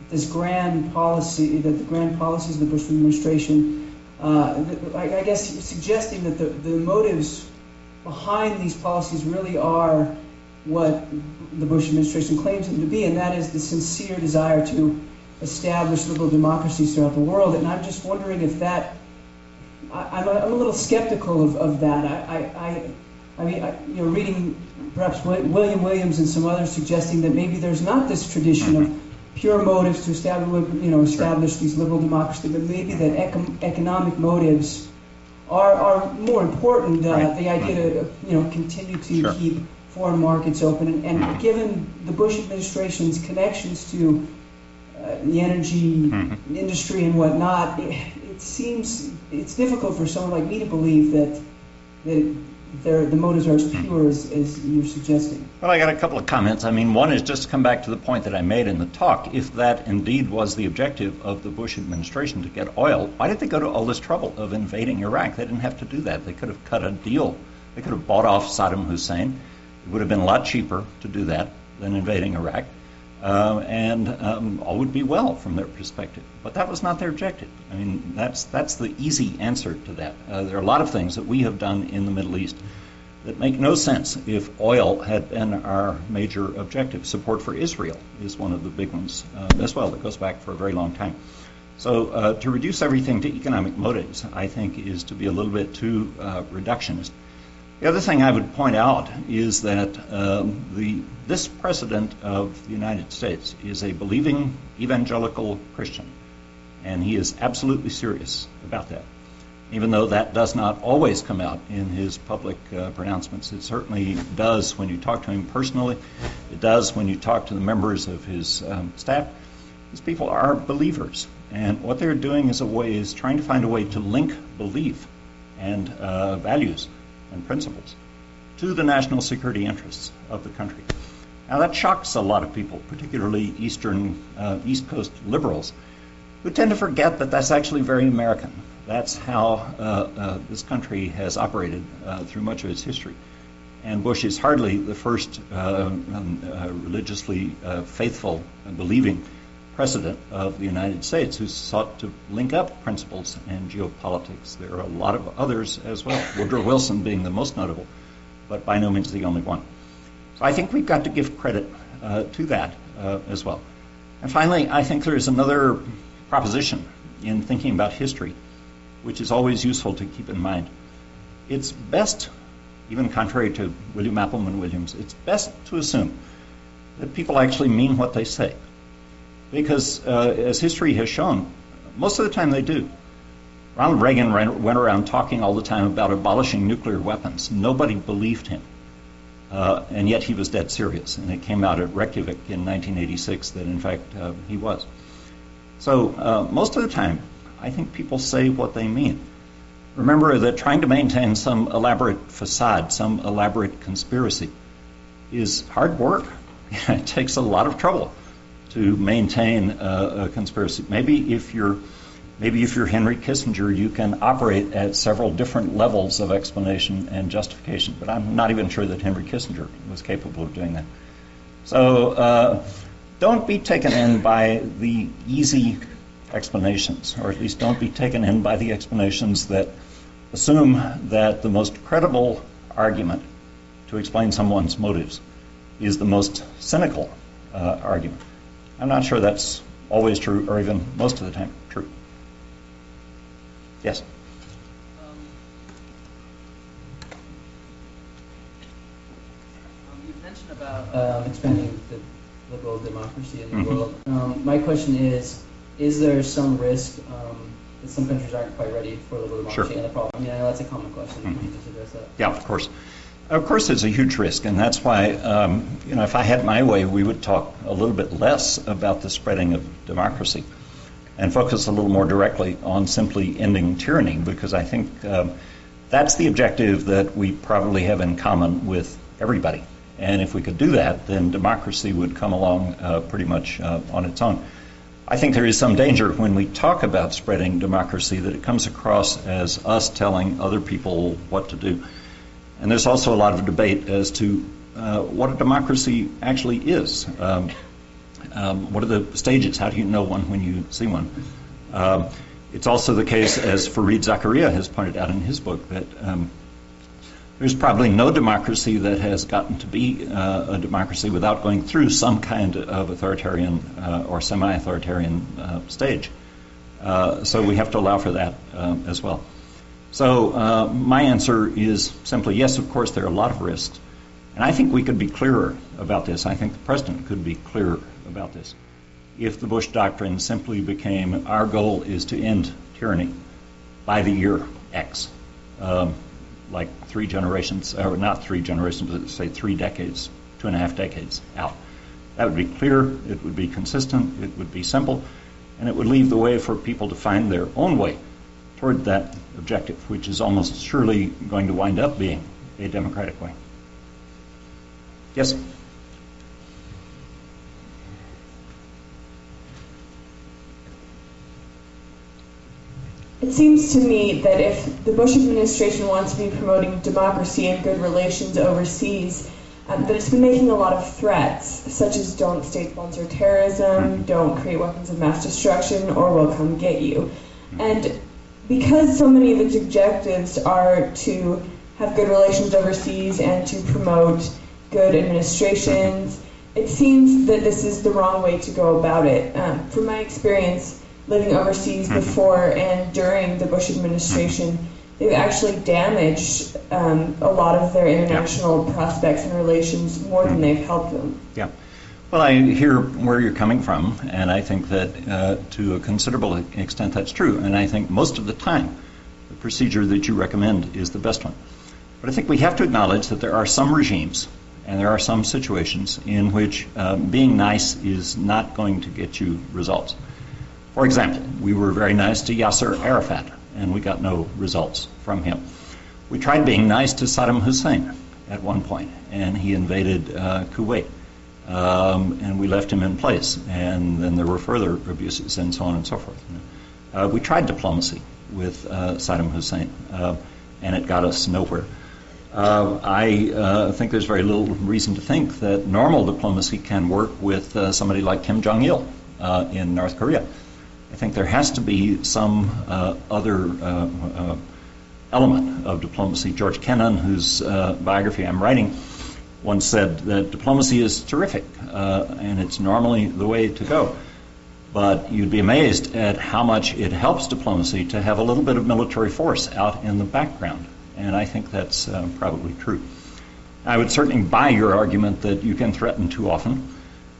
this grand policy, that the grand policies of the Bush administration, I guess you're suggesting that the motives behind these policies really are what the Bush administration claims them to be, and that is the sincere desire to establish liberal democracies throughout the world. And I'm just wondering if that, I'm a little skeptical of that. I mean, reading perhaps William Williams and some others suggesting that maybe there's not this tradition of pure motives to establish these liberal democracies, but maybe that economic motives are more important. The idea to continue to keep foreign markets open, and given the Bush administration's connections to the energy industry and whatnot, it seems it's difficult for someone like me to believe that the motives are as pure as you're suggesting. Well, I got a couple of comments. I mean, one is just to come back to the point that I made in the talk. If that indeed was the objective of the Bush administration, to get oil, why did they go to all this trouble of invading Iraq? They didn't have to do that. They could have cut a deal. They could have bought off Saddam Hussein. It would have been a lot cheaper to do that than invading Iraq. And all would be well from their perspective. But that was not their objective. I mean, that's the easy answer to that. There are a lot of things that we have done in the Middle East that make no sense if oil had been our major objective. Support for Israel is one of the big ones as well. That goes back for a very long time. So to reduce everything to economic motives, I think, is to be a little bit too reductionist. The other thing I would point out is that this president of the United States is a believing evangelical Christian, and he is absolutely serious about that. Even though that does not always come out in his public pronouncements, it certainly does when you talk to him personally. It does when you talk to the members of his staff. These people are believers, and what they're doing is trying to find a way to link belief and values and principles to the national security interests of the country. Now that shocks a lot of people, particularly East Coast liberals, who tend to forget that that's actually very American. That's how this country has operated through much of its history. And Bush is hardly the first religiously faithful and believing president of the United States who sought to link up principles and geopolitics. There are a lot of others as well, Woodrow Wilson being the most notable, but by no means the only one. So I think we've got to give credit to that as well. And finally, I think there is another proposition in thinking about history, which is always useful to keep in mind. It's best, even contrary to William Appleman Williams, it's best to assume that people actually mean what they say. Because as history has shown, most of the time they do. Ronald Reagan went around talking all the time about abolishing nuclear weapons. Nobody believed him. And yet he was dead serious. And it came out at Reykjavik in 1986 that, in fact, he was. So most of the time, I think people say what they mean. Remember that trying to maintain some elaborate facade, some elaborate conspiracy, is hard work. It takes a lot of trouble to maintain a conspiracy. Maybe if you're Henry Kissinger, you can operate at several different levels of explanation and justification. But I'm not even sure that Henry Kissinger was capable of doing that. So don't be taken in by the easy explanations, or at least don't be taken in by the explanations that assume that the most credible argument to explain someone's motives is the most cynical argument. I'm not sure that's always true, or even most of the time true. Yes? You mentioned about expanding the liberal democracy in the world. My question is there some risk that some countries aren't quite ready for liberal democracy? Sure. And the problem, I mean, I know that's a common question. Could you just address that? Yeah, of course. Of course, it's a huge risk, and that's why, if I had my way, we would talk a little bit less about the spreading of democracy and focus a little more directly on simply ending tyranny, because I think that's the objective that we probably have in common with everybody. And if we could do that, then democracy would come along pretty much on its own. I think there is some danger when we talk about spreading democracy that it comes across as us telling other people what to do. And there's also a lot of debate as to what a democracy actually is. What are the stages? How do you know one when you see one? It's also the case, as Fareed Zakaria has pointed out in his book, that there's probably no democracy that has gotten to be a democracy without going through some kind of authoritarian or semi-authoritarian stage. So we have to allow for that as well. So my answer is simply yes, of course, there are a lot of risks. And I think we could be clearer about this. I think the president could be clearer about this. If the Bush doctrine simply became, our goal is to end tyranny by the year X, like 3 generations, or not 3 generations, but say 3 decades, 2.5 decades out. That would be clear, it would be consistent, it would be simple, and it would leave the way for people to find their own way toward that objective, which is almost surely going to wind up being a democratic way. Yes? It seems to me that if the Bush administration wants to be promoting democracy and good relations overseas, that it's been making a lot of threats, such as don't state-sponsor terrorism, don't create weapons of mass destruction, or we'll come get you. And because so many of its objectives are to have good relations overseas and to promote good administrations, it seems that this is the wrong way to go about it. From my experience, living overseas before and during the Bush administration, they've actually damaged a lot of their international prospects and relations more than they've helped them. Yeah. Well, I hear where you're coming from, and I think that to a considerable extent that's true. And I think most of the time, the procedure that you recommend is the best one. But I think we have to acknowledge that there are some regimes and there are some situations in which being nice is not going to get you results. For example, we were very nice to Yasser Arafat, and we got no results from him. We tried being nice to Saddam Hussein at one point, and he invaded Kuwait. And we left him in place, and then there were further abuses and so on and so forth. We tried diplomacy with Saddam Hussein, and it got us nowhere. I think there's very little reason to think that normal diplomacy can work with somebody like Kim Jong-il in North Korea. I think there has to be some other element of diplomacy. George Kennan, whose biography I'm writing, once said that diplomacy is terrific, and it's normally the way to go. But you'd be amazed at how much it helps diplomacy to have a little bit of military force out in the background. And I think that's probably true. I would certainly buy your argument that you can threaten too often,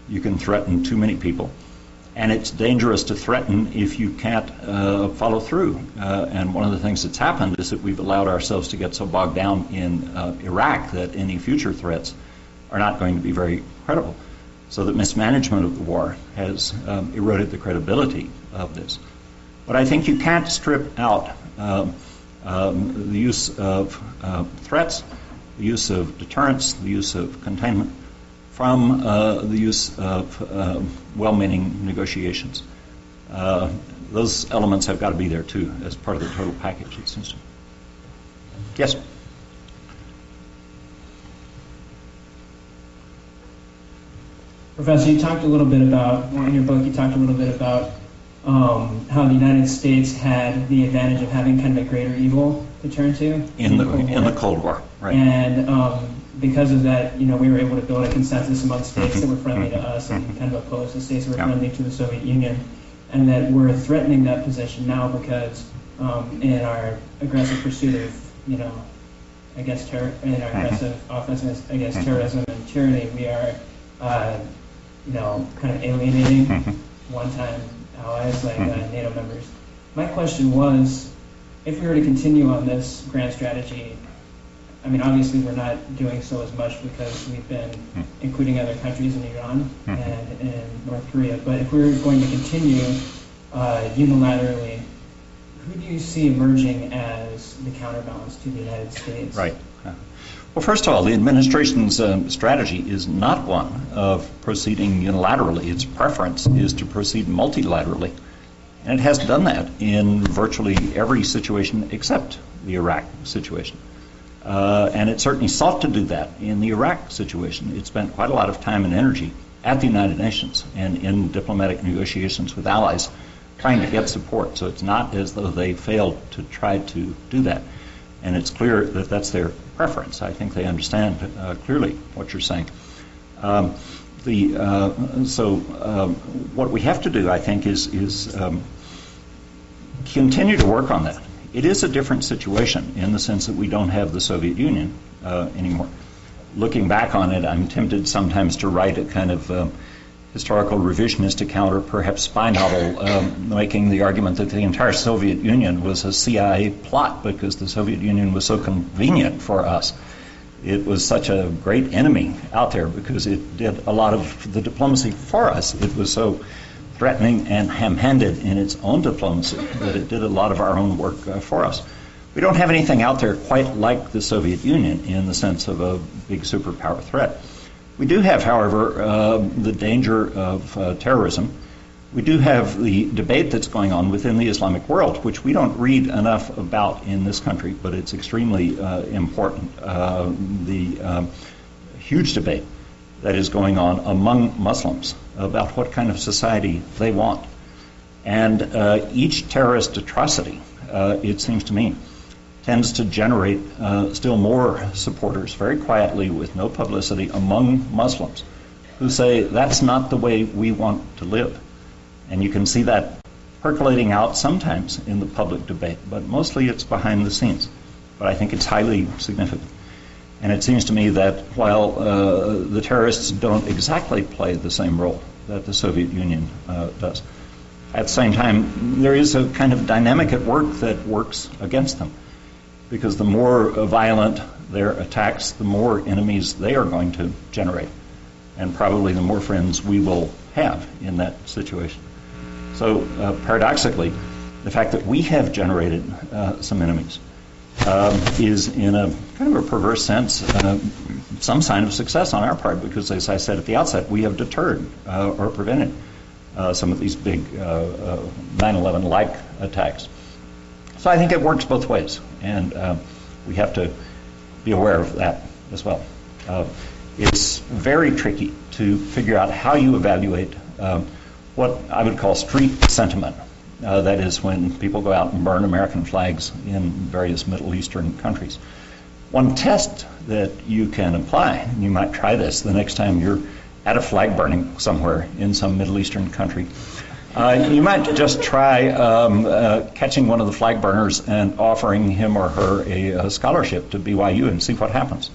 you can threaten too many people, and it's dangerous to threaten if you can't follow through. And one of the things that's happened is that we've allowed ourselves to get so bogged down in Iraq that any future threats are not going to be very credible. So that mismanagement of the war has eroded the credibility of this. But I think you can't strip out the use of threats, the use of deterrence, the use of containment from the use of well-meaning negotiations. Those elements have got to be there too as part of the total package, it seems to me. Yes? Professor, you talked a little bit about, in your book, you talked a little bit about how the United States had the advantage of having kind of a greater evil to turn to in the Cold War, right? And because of that, we were able to build a consensus among states that were friendly to us and kind of opposed to states that were friendly to the Soviet Union, and that we're threatening that position now because in our aggressive pursuit of, in our aggressive offensive against terrorism and tyranny, we are, kind of alienating one-time allies like NATO members. My question was, if we were to continue on this grand strategy, obviously we're not doing so as much because we've been including other countries in Iran and in North Korea, but if we were going to continue unilaterally, who do you see emerging as the counterbalance to the United States? Right. Well, first of all, the administration's strategy is not one of proceeding unilaterally. Its preference is to proceed multilaterally. And it has done that in virtually every situation except the Iraq situation. And it certainly sought to do that in the Iraq situation. It spent quite a lot of time and energy at the United Nations and in diplomatic negotiations with allies trying to get support. So it's not as though they failed to try to do that. And it's clear that that's their preference. I think they understand clearly what you're saying. What we have to do, I think, is continue to work on that. It is a different situation in the sense that we don't have the Soviet Union anymore. Looking back on it, I'm tempted sometimes to write a kind of historical revisionist account or perhaps spy novel making the argument that the entire Soviet Union was a CIA plot because the Soviet Union was so convenient for us. It was such a great enemy out there because it did a lot of the diplomacy for us. It was so threatening and ham-handed in its own diplomacy that it did a lot of our own work for us. We don't have anything out there quite like the Soviet Union in the sense of a big superpower threat. We do have, however, the danger of terrorism. We do have the debate that's going on within the Islamic world, which we don't read enough about in this country, but it's extremely important. The huge debate that is going on among Muslims about what kind of society they want. And each terrorist atrocity, it seems to me, tends to generate still more supporters very quietly with no publicity among Muslims who say that's not the way we want to live. And you can see that percolating out sometimes in the public debate, but mostly it's behind the scenes. But I think it's highly significant. And it seems to me that while the terrorists don't exactly play the same role that the Soviet Union does, at the same time, there is a kind of dynamic at work that works against them. Because the more violent their attacks, the more enemies they are going to generate. And probably the more friends we will have in that situation. So paradoxically, the fact that we have generated some enemies is, in a kind of a perverse sense, some sign of success on our part, because, as I said at the outset, we have deterred or prevented some of these big 9/11-like attacks. So I think it works both ways, and we have to be aware of that as well. It's very tricky to figure out how you evaluate what I would call street sentiment. That is, when people go out and burn American flags in various Middle Eastern countries. One test that you can apply, and you might try this the next time you're at a flag burning somewhere in some Middle Eastern country, you might just try catching one of the flag burners and offering him or her a scholarship to BYU and see what happens.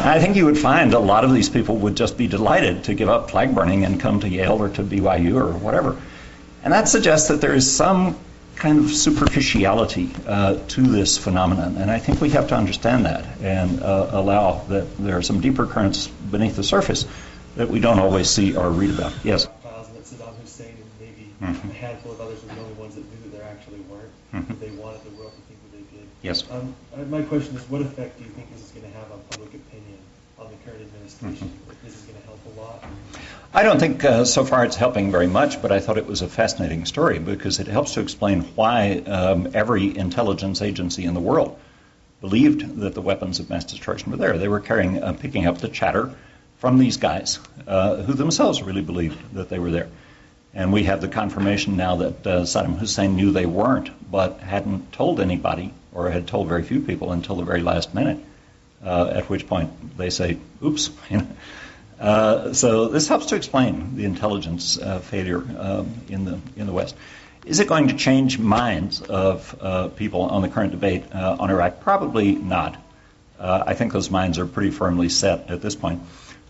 I think you would find a lot of these people would just be delighted to give up flag burning and come to Yale or to BYU or whatever. And that suggests that there is some kind of superficiality to this phenomenon. And I think we have to understand that and allow that there are some deeper currents beneath the surface that we don't always see or read about. Yes? That Saddam Hussein and maybe a handful of others were the only ones that knew that there actually weren't. That they wanted the world to think that they did. Yes. My question is, what effect do you think this is going to have on public opinion on the current administration? This is going to help a lot? I don't think so far it's helping very much, but I thought it was a fascinating story because it helps to explain why every intelligence agency in the world believed that the weapons of mass destruction were there. They were picking up the chatter from these guys who themselves really believed that they were there. And we have the confirmation now that Saddam Hussein knew they weren't, but hadn't told anybody or had told very few people until the very last minute, at which point they say, oops. So this helps to explain the intelligence failure in the West. Is it going to change minds of people on the current debate on Iraq? Probably not. I think those minds are pretty firmly set at this point.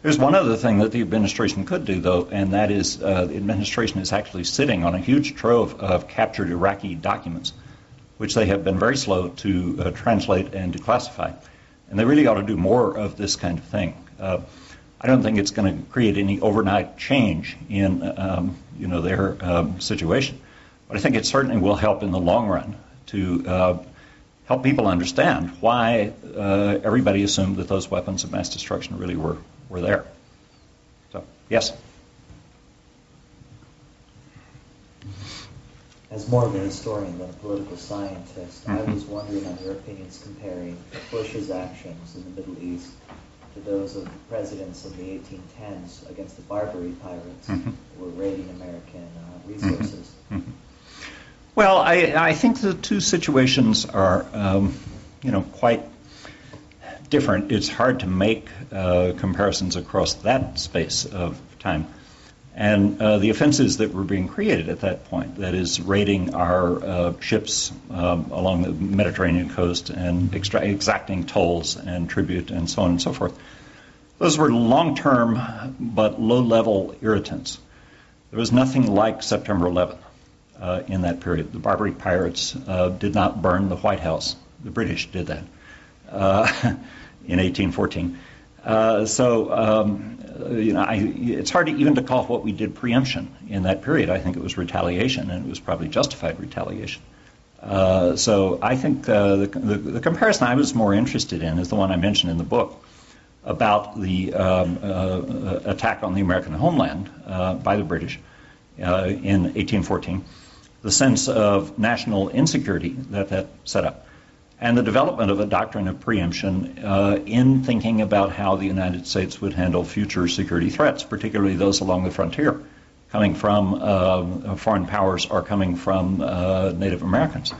There's one other thing that the administration could do, though, and that is the administration is actually sitting on a huge trove of captured Iraqi documents, which they have been very slow to translate and declassify. And they really ought to do more of this kind of thing. I don't think it's going to create any overnight change in their situation, but I think it certainly will help in the long run to help people understand why everybody assumed that those weapons of mass destruction really were there. So, yes? As more of a historian than a political scientist, I was wondering on your opinions comparing Bush's actions in the Middle East to those of the presidents of the 1810s against the Barbary pirates who were raiding American resources. Well, I think the two situations are, quite different. It's hard to make comparisons across that space of time. And the offenses that were being created at that point, that is raiding our ships along the Mediterranean coast and exacting tolls and tribute and so on and so forth, those were long-term but low-level irritants. There was nothing like September 11th in that period. The Barbary pirates did not burn the White House. The British did that in 1814. It's hard even to call what we did preemption in that period. I think it was retaliation, and it was probably justified retaliation. So I think the comparison I was more interested in is the one I mentioned in the book about the attack on the American homeland by the British in 1814, the sense of national insecurity that set up, and the development of a doctrine of preemption in thinking about how the United States would handle future security threats, particularly those along the frontier, coming from foreign powers or coming from Native Americans.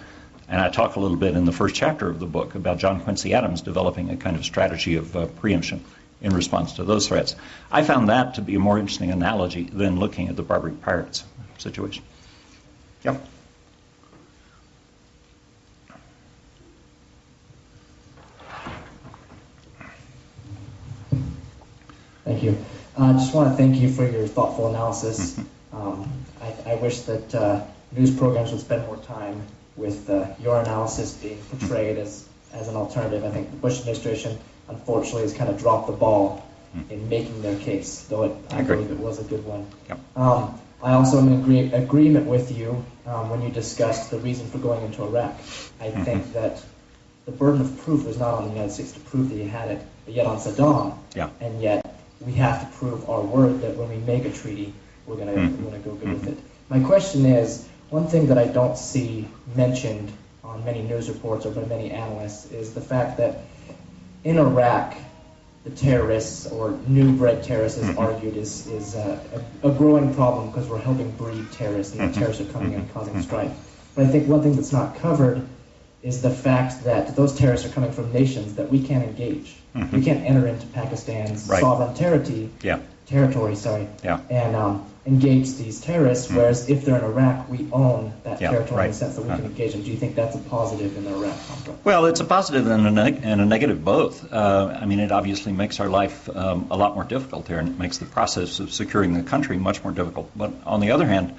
And I talk a little bit in the first chapter of the book about John Quincy Adams developing a kind of strategy of preemption in response to those threats. I found that to be a more interesting analogy than looking at the Barbary pirates situation. Yep. Thank you. I just want to thank you for your thoughtful analysis. I wish that news programs would spend more time with your analysis being portrayed as an alternative. I think the Bush administration, unfortunately, has kind of dropped the ball in making their case, though I believe it was a good one. Yep. I also am in agreement with you when you discussed the reason for going into Iraq. I think that the burden of proof was not on the United States to prove that you had it, but yet on Saddam. Yeah. And yet we have to prove our word that when we make a treaty, we're going to go good with it. My question is, one thing that I don't see mentioned on many news reports or by many analysts is the fact that in Iraq, the terrorists, or new-bred terrorists, as argued, is a growing problem because we're helping breed terrorists, and the terrorists are coming in and causing strife. But I think one thing that's not covered is the fact that those terrorists are coming from nations that we can't engage. We can't enter into Pakistan's sovereign territory, and engage these terrorists, whereas if they're in Iraq, we own that territory in the sense that we can engage them. Do you think that's a positive in the Iraq conflict? Well, it's a positive and a negative both. I mean, it obviously makes our life a lot more difficult there, and it makes the process of securing the country much more difficult. But on the other hand,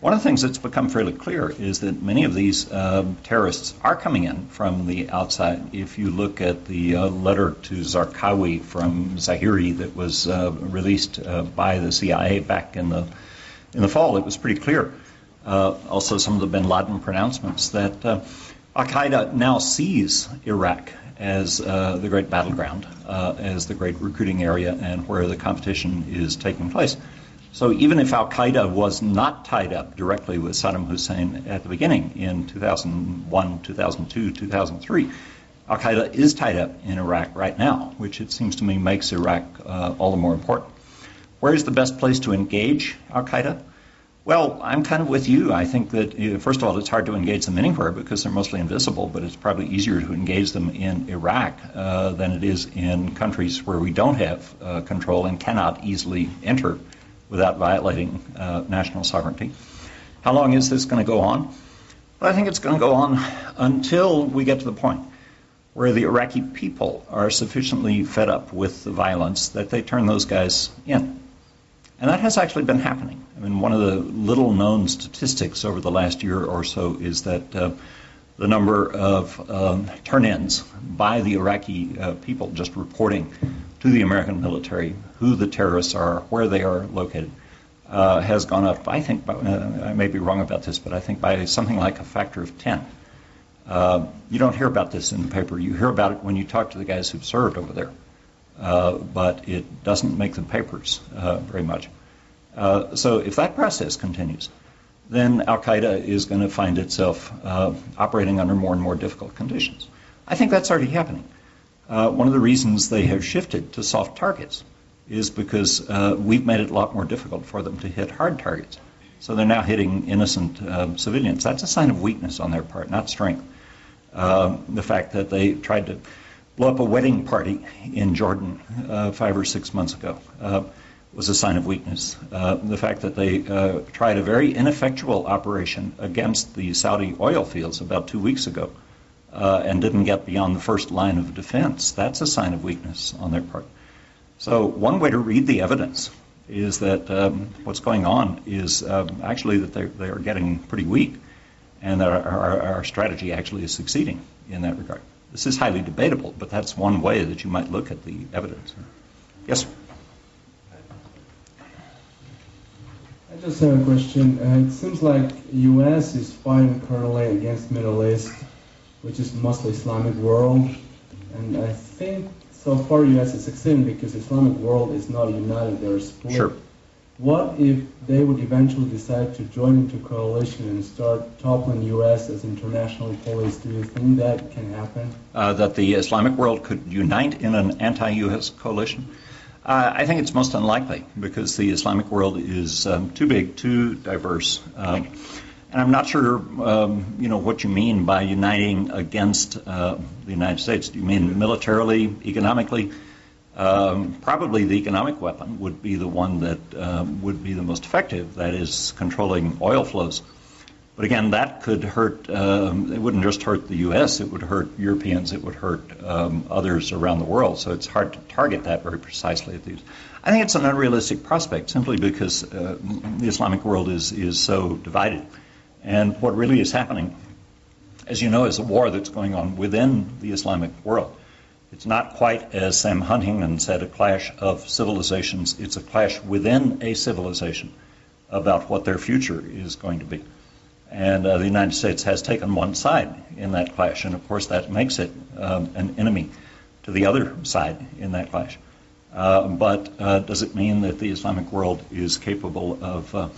one of the things that's become fairly clear is that many of these terrorists are coming in from the outside. If you look at the letter to Zarqawi from Zahiri that was released by the CIA back in the fall, it was pretty clear. Also, some of the bin Laden pronouncements that Al-Qaeda now sees Iraq as the great battleground, as the great recruiting area, and where the competition is taking place. So even if Al-Qaeda was not tied up directly with Saddam Hussein at the beginning in 2001, 2002, 2003, Al-Qaeda is tied up in Iraq right now, which it seems to me makes Iraq all the more important. Where is the best place to engage Al-Qaeda? Well, I'm kind of with you. I think that, first of all, it's hard to engage them anywhere because they're mostly invisible, but it's probably easier to engage them in Iraq than it is in countries where we don't have control and cannot easily enter without violating national sovereignty. How long is this going to go on? Well, I think it's going to go on until we get to the point where the Iraqi people are sufficiently fed up with the violence that they turn those guys in. And that has actually been happening. I mean, one of the little-known statistics over the last year or so is that the number of turn-ins by the Iraqi people just reporting to the American military who the terrorists are, where they are located, has gone up, I think, I may be wrong about this, but I think by something like a factor of 10. You don't hear about this in the paper. You hear about it when you talk to the guys who've served over there. But it doesn't make the papers very much. So if that process continues, then Al-Qaeda is going to find itself operating under more and more difficult conditions. I think that's already happening. One of the reasons they have shifted to soft targets is because we've made it a lot more difficult for them to hit hard targets. So they're now hitting innocent civilians. That's a sign of weakness on their part, not strength. The fact that they tried to blow up a wedding party in Jordan 5 or 6 months ago was a sign of weakness. The fact that they tried a very ineffectual operation against the Saudi oil fields about 2 weeks ago and didn't get beyond the first line of defense, that's a sign of weakness on their part. So one way to read the evidence is that what's going on is actually that they are getting pretty weak, and that our strategy actually is succeeding in that regard. This is highly debatable, but that's one way that you might look at the evidence. Yes, sir? I just have a question. It seems like U.S. is fighting currently against Middle East, which is mostly Islamic world, and I think so far U.S. is succeeding because Islamic world is not united, they're split. Sure. What if they would eventually decide to join into coalition and start toppling U.S. as international police? Do you think that can happen? That the Islamic world could unite in an anti-U.S. coalition? I think it's most unlikely because the Islamic world is too big, too diverse. And I'm not sure, what you mean by uniting against the United States. Do you mean militarily, economically? Probably the economic weapon would be the one that would be the most effective, that is controlling oil flows. But again, that could hurt, it wouldn't just hurt the U.S., it would hurt Europeans, it would hurt others around the world, so it's hard to target that very precisely at these. I think it's an unrealistic prospect simply because the Islamic world is so divided. And what really is happening, as you know, is a war that's going on within the Islamic world. It's not quite, as Sam Huntington said, a clash of civilizations. It's a clash within a civilization about what their future is going to be. And the United States has taken one side in that clash, and of course that makes it an enemy to the other side in that clash. But does it mean that the Islamic world is capable of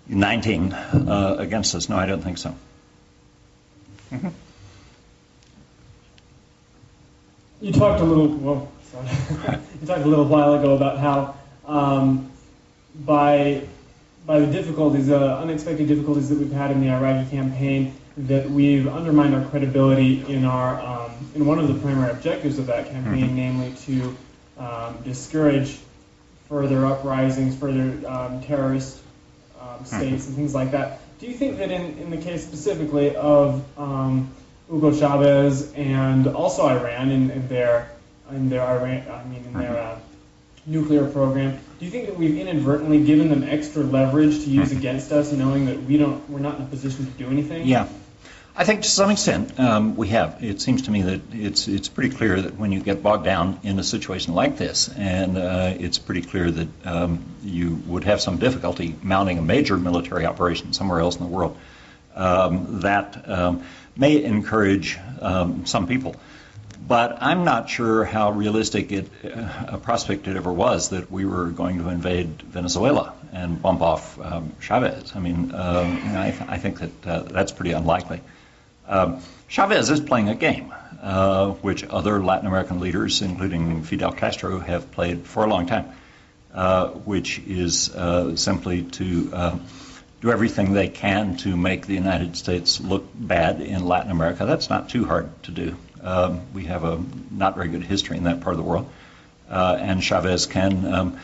uniting against us? No, I don't think so. Mm-hmm. You talked a little while ago about how by the difficulties, unexpected difficulties that we've had in the Iraqi campaign, that we've undermined our credibility in our in one of the primary objectives of that campaign, namely to discourage further uprisings, further terrorist states and things like that. Do you think that in the case specifically of Hugo Chavez and also Iran in their nuclear program, do you think that we've inadvertently given them extra leverage to use against us, knowing that we're not in a position to do anything? Yeah, I think to some extent we have. It seems to me that it's pretty clear that when you get bogged down in a situation like this, and it's pretty clear that you would have some difficulty mounting a major military operation somewhere else in the world, that may encourage some people. But I'm not sure how realistic a prospect it ever was that we were going to invade Venezuela and bump off Chavez. I mean, I think that that's pretty unlikely. Chavez is playing a game, which other Latin American leaders, including Fidel Castro, have played for a long time, which is simply to do everything they can to make the United States look bad in Latin America. That's not too hard to do. We have a not very good history in that part of the world. And Chavez can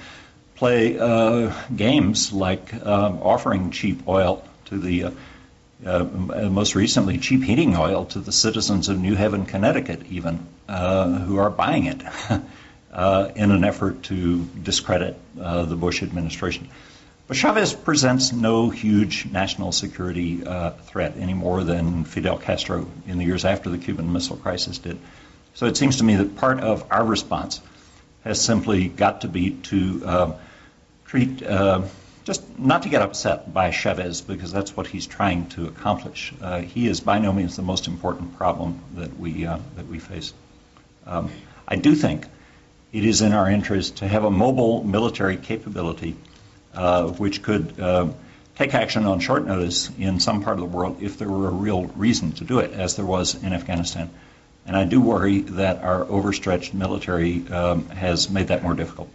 play games like offering cheap oil to the, most recently, cheap heating oil to the citizens of New Haven, Connecticut, even, who are buying it in an effort to discredit the Bush administration. But Chavez presents no huge national security threat any more than Fidel Castro in the years after the Cuban Missile Crisis did. So it seems to me that part of our response has simply got to be to treat, just not to get upset by Chavez, because that's what he's trying to accomplish. He is by no means the most important problem that we face. I do think it is in our interest to have a mobile military capability which could take action on short notice in some part of the world if there were a real reason to do it, as there was in Afghanistan. And I do worry that our overstretched military has made that more difficult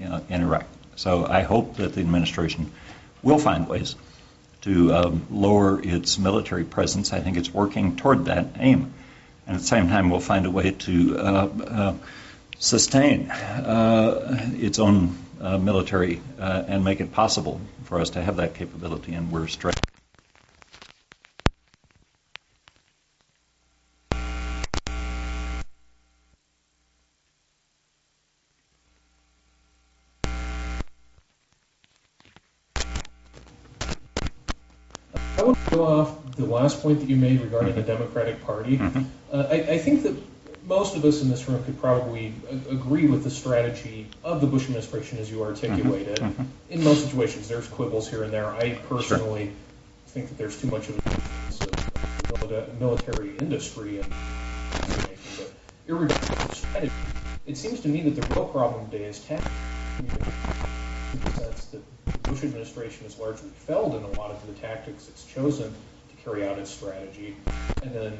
in Iraq. So I hope that the administration will find ways to lower its military presence. I think it's working toward that aim. And at the same time, we'll find a way to sustain its own military and make it possible for us to have that capability, and we're stretched. I want to go off the last point that you made regarding the Democratic Party. I think that most of us in this room could probably agree with the strategy of the Bush administration as you articulated. In most situations, there's quibbles here and there. I personally think that there's too much of a military industry and but irregardless of strategy, it seems to me that the real problem today is tactics. In the sense that the Bush administration has largely failed in a lot of the tactics it's chosen to carry out its strategy, and then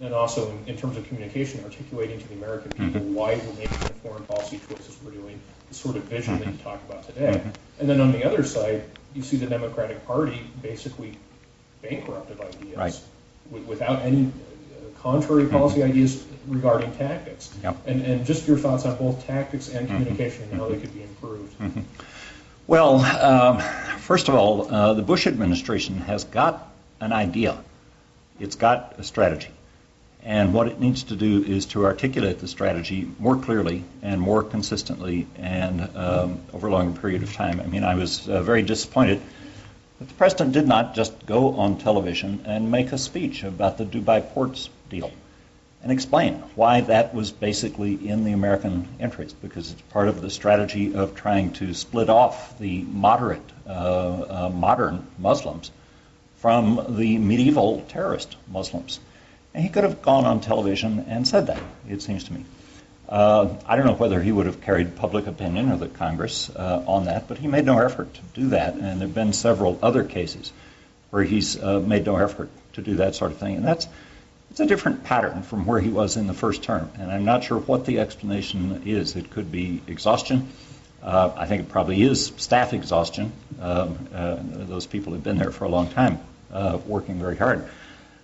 and also in terms of communication, articulating to the American people why we're making the foreign policy choices we're doing, the sort of vision that you talk about today. And then on the other side, you see the Democratic Party basically bankrupted ideas without any contrary policy ideas regarding tactics. And just your thoughts on both tactics and communication and how they could be improved. Well, First of all, the Bush administration has got an idea. It's got a strategy. And what it needs to do is to articulate the strategy more clearly and more consistently and over a longer period of time. I mean, I was very disappointed that the president did not just go on television and make a speech about the Dubai ports deal and explain why that was basically in the American interest, because it's part of the strategy of trying to split off the moderate, modern Muslims from the medieval terrorist Muslims. And he could have gone on television and said that, it seems to me. I don't know whether he would have carried public opinion or the Congress on that, but he made no effort to do that, and there have been several other cases where he's made no effort to do that sort of thing. And it's a different pattern from where he was in the first term, and I'm not sure what the explanation is. It could be exhaustion. I think it probably is staff exhaustion. Those people have been there for a long time, working very hard.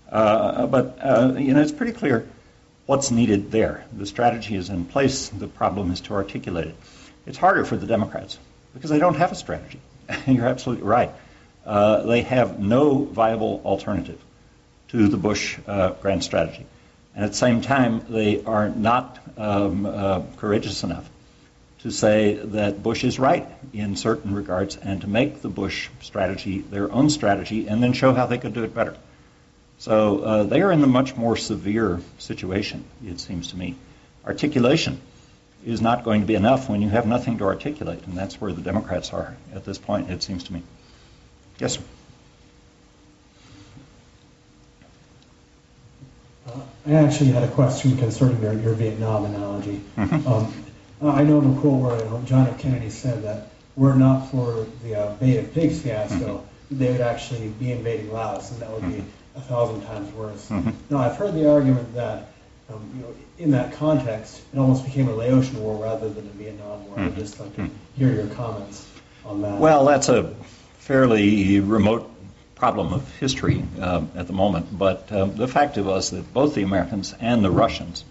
But it's pretty clear what's needed there. The strategy is in place. The problem is to articulate it. It's harder for the Democrats because they don't have a strategy. You're absolutely right. They have no viable alternative to the Bush grand strategy. And at the same time, they are not courageous enough to say that Bush is right in certain regards and to make the Bush strategy their own strategy and then show how they could do it better. So they are in a much more severe situation, it seems to me. Articulation is not going to be enough when you have nothing to articulate, and that's where the Democrats are at this point, it seems to me. Yes, sir. I actually had a question concerning your Vietnam analogy. Mm-hmm. I know the quote where John F. Kennedy said that were it not for the Bay of Pigs fiasco, they would actually be invading Laos, and that would be 1,000 times worse. Now, I've heard the argument that in that context, it almost became a Laotian war rather than a Vietnam war. I'd just like to hear your comments on that. Well, that's a fairly remote problem of history at the moment, but the fact was that both the Americans and the Russians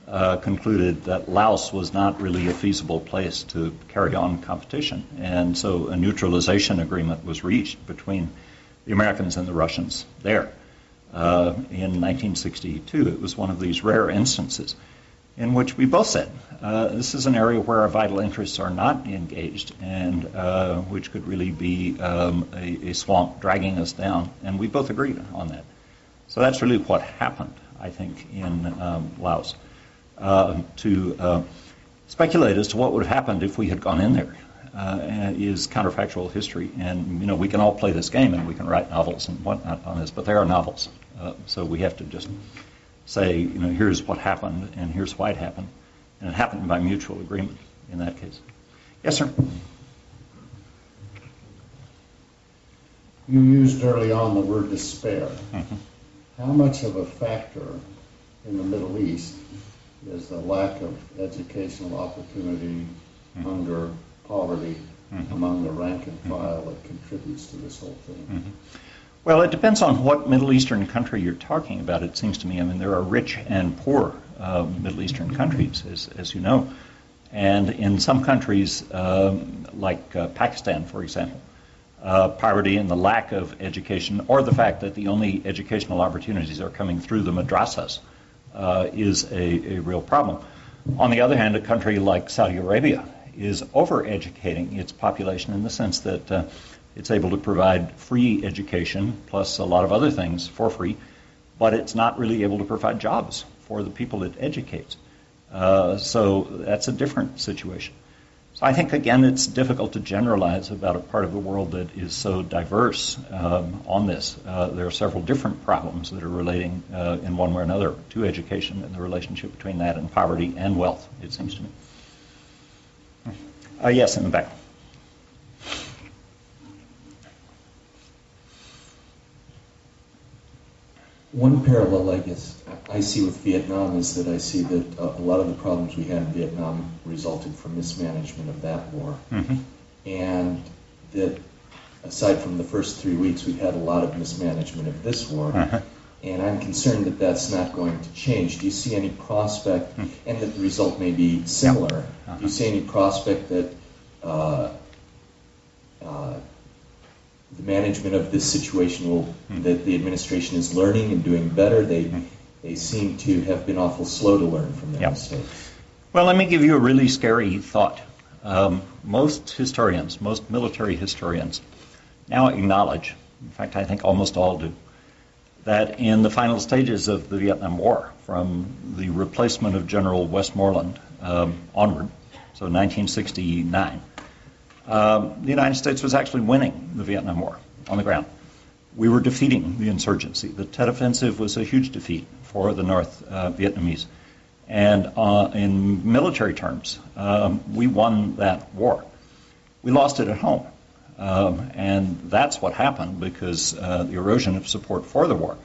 concluded that Laos was not really a feasible place to carry on competition, and so a neutralization agreement was reached between the Americans and the Russians there. In 1962, it was one of these rare instances in which we both said, this is an area where our vital interests are not engaged and which could really be a swamp dragging us down, and we both agreed on that. So that's really what happened, I think, in Laos. To speculate as to what would have happened if we had gone in there is counterfactual history, and we can all play this game and we can write novels and whatnot on this, but they are novels, so we have to just say, here's what happened and here's why it happened, and it happened by mutual agreement in that case. Yes, sir. You used early on the word despair. How much of a factor in the Middle East is the lack of educational opportunity, hunger, poverty among the rank and file that contributes to this whole thing? Well, it depends on what Middle Eastern country you're talking about, it seems to me. I mean, there are rich and poor Middle Eastern countries, as you know. And in some countries, like Pakistan, for example, poverty and the lack of education, or the fact that the only educational opportunities are coming through the madrasas, is a real problem. On the other hand, a country like Saudi Arabia is over-educating its population in the sense that it's able to provide free education plus a lot of other things for free, but it's not really able to provide jobs for the people it educates. So that's a different situation. So I think, again, it's difficult to generalize about a part of the world that is so diverse on this. There are several different problems that are relating in one way or another to education and the relationship between that and poverty and wealth, it seems to me. Yes, in the back. One parallel, I guess, I see with Vietnam is that I see that a lot of the problems we had in Vietnam resulted from mismanagement of that war. And that aside from the first 3 weeks, we've had a lot of mismanagement of this war. And I'm concerned that that's not going to change. Do you see any prospect, and that the result may be similar, do you see any prospect that the management of this situation that the administration is learning and doing better. They seem to have been awful slow to learn from their mistakes. Well, let me give you a really scary thought. Most historians, most military historians, now acknowledge, in fact, I think almost all do, that in the final stages of the Vietnam War, from the replacement of General Westmoreland onward, so 1969, the United States was actually winning the Vietnam War on the ground. We were defeating the insurgency. The Tet Offensive was a huge defeat for the North Vietnamese. And in military terms, we won that war. We lost it at home. And that's what happened because the erosion of support for the war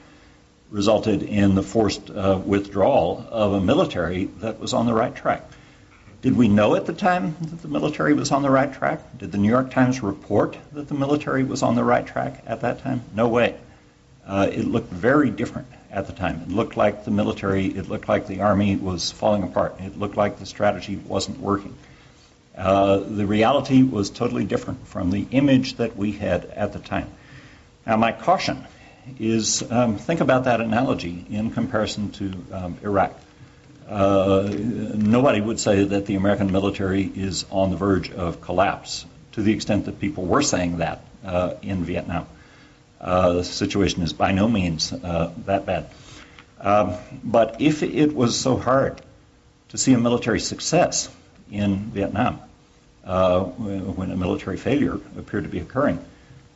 resulted in the forced withdrawal of a military that was on the right track. Did we know at the time that the military was on the right track? Did the New York Times report that the military was on the right track at that time? No way. It looked very different at the time. It looked like the military, it looked like the army was falling apart. It looked like the strategy wasn't working. The reality was totally different from the image that we had at the time. Now, my caution is think about that analogy in comparison to Iraq. Nobody would say that the American military is on the verge of collapse to the extent that people were saying that in Vietnam. The situation is by no means that bad. But if it was so hard to see a military success in Vietnam when a military failure appeared to be occurring,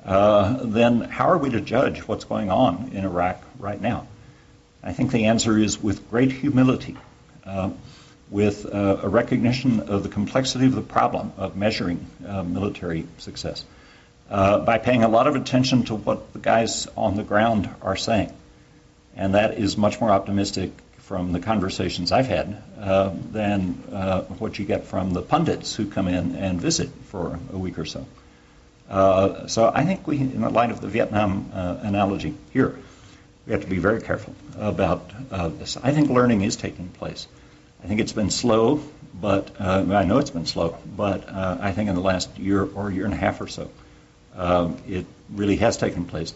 then how are we to judge what's going on in Iraq right now? I think the answer is with great humility, with a recognition of the complexity of the problem of measuring military success, by paying a lot of attention to what the guys on the ground are saying. And that is much more optimistic from the conversations I've had than what you get from the pundits who come in and visit for a week or so. So I think we, in the light of the Vietnam analogy here, we have to be very careful about this. I think learning is taking place. I think it's been slow, but I know it's been slow, but I think in the last year or year and a half or so, it really has taken place.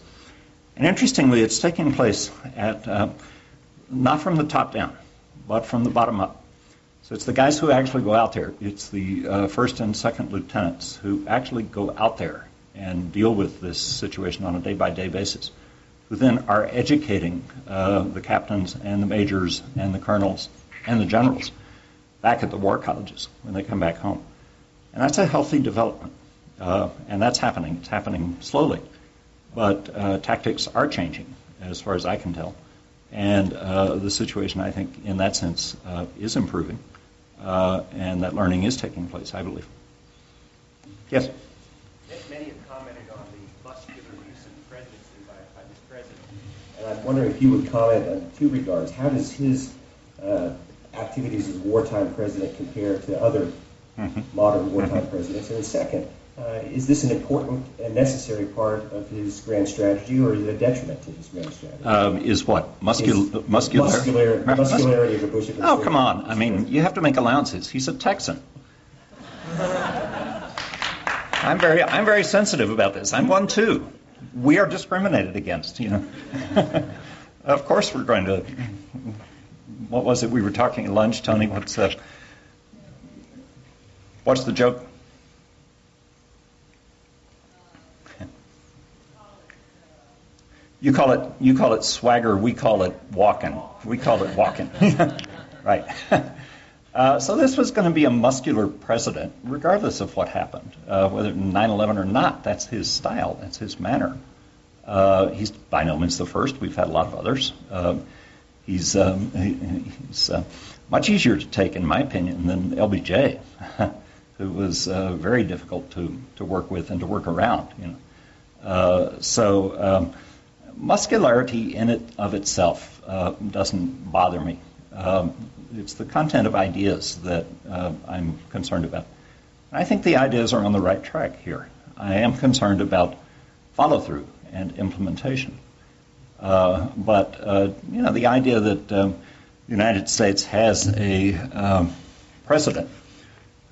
And interestingly, it's taking place at not from the top down, but from the bottom up. So it's the guys who actually go out there. It's the first and second lieutenants who actually go out there and deal with this situation on a day-by-day basis, who then are educating the captains and the majors and the colonels and the generals back at the war colleges when they come back home. And that's a healthy development. And that's happening. It's happening slowly. But tactics are changing, as far as I can tell. And the situation, I think, in that sense, is improving. And that learning is taking place, I believe. Yes? Many have commented on the muscular use of presidency by this president. And I'm wondering if you would comment on two regards. How does his activities as wartime president compare to other modern wartime presidents? And second, is this an important and necessary part of his grand strategy, or is it a detriment to his grand strategy? Is what? Muscularity of the Bush administration. Oh, come on. I mean, you have to make allowances. He's a Texan. I'm very sensitive about this. I'm one too. We are discriminated against, you know. Of course we're going to... What was it we were talking at lunch, Tony? What's the joke? You call it swagger. We call it walking. Right. So this was going to be a muscular president, regardless of what happened, whether 9/11 or not. That's his style. That's his manner. He's by no means the first. We've had a lot of others. He's much easier to take, in my opinion, than LBJ, who was very difficult to work with and to work around. You know. Muscularity in it of itself doesn't bother me. It's the content of ideas that I'm concerned about. I think the ideas are on the right track here. I am concerned about follow-through and implementation. But the idea that the United States has a president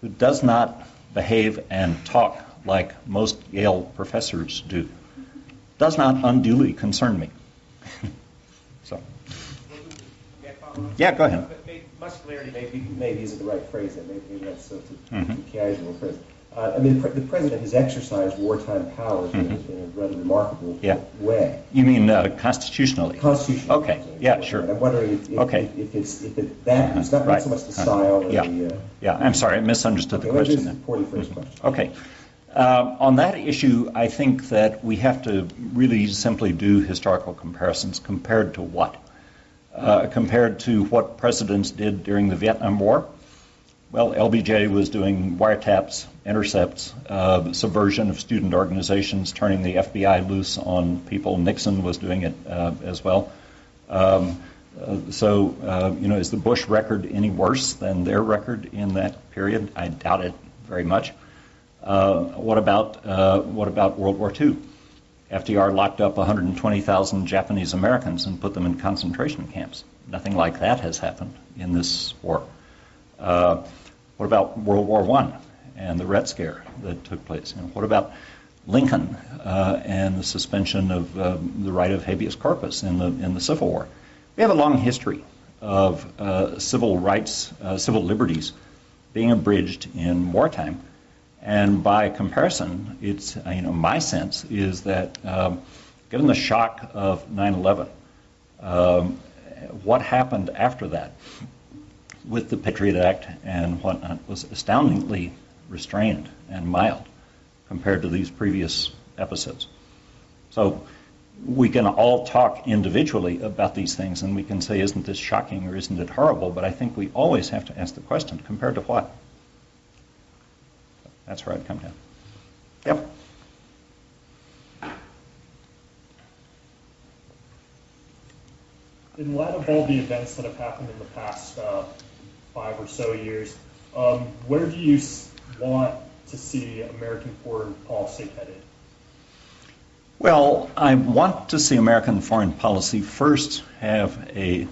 who does not behave and talk like most Yale professors do, does not unduly concern me. So, yeah, go ahead. Muscularity maybe isn't the right phrase. Maybe that's too casual a phrase. I mean, the president has exercised wartime powers in a rather remarkable way. You mean constitutionally? Constitutionally. Okay. Yeah, sure. I'm wondering if it's not so much the style. Yeah. I'm sorry, I misunderstood the question. Well, poorly phrased question. Okay. On that issue, I think that we have to really simply do historical comparisons. Compared to what? Compared to what presidents did during the Vietnam War. Well, LBJ was doing wiretaps, intercepts, subversion of student organizations, turning the FBI loose on people. Nixon was doing it as well. Is the Bush record any worse than their record in that period? I doubt it very much. What about World War II? FDR locked up 120,000 Japanese Americans and put them in concentration camps. Nothing like that has happened in this war. What about World War I and the Red Scare that took place? And what about Lincoln and the suspension of the right of habeas corpus in the Civil War? We have a long history of civil rights, civil liberties being abridged in wartime. And by comparison, it's my sense is that given the shock of 9/11, what happened after that with the Patriot Act and whatnot was astoundingly restrained and mild compared to these previous episodes. So we can all talk individually about these things, and we can say, isn't this shocking or isn't it horrible? But I think we always have to ask the question, compared to what? That's where I'd come down. Yep. In light of all the events that have happened in the past 5 or so years, where do you want to see American foreign policy headed? Well, I want to see American foreign policy first have a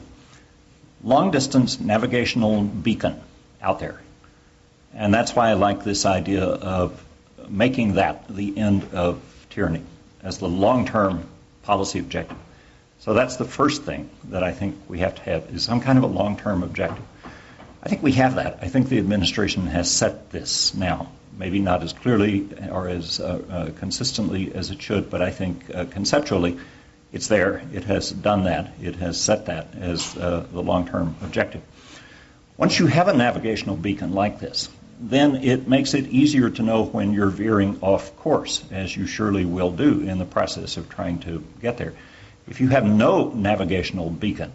long-distance navigational beacon out there. And that's why I like this idea of making that the end of tyranny as the long-term policy objective. So that's the first thing that I think we have to have, is some kind of a long-term objective. I think we have that. I think the administration has set this now. Maybe not as clearly or as consistently as it should, but I think conceptually it's there. It has done that. It has set that as the long-term objective. Once you have a navigational beacon like this, then it makes it easier to know when you're veering off course, as you surely will do in the process of trying to get there. If you have no navigational beacon,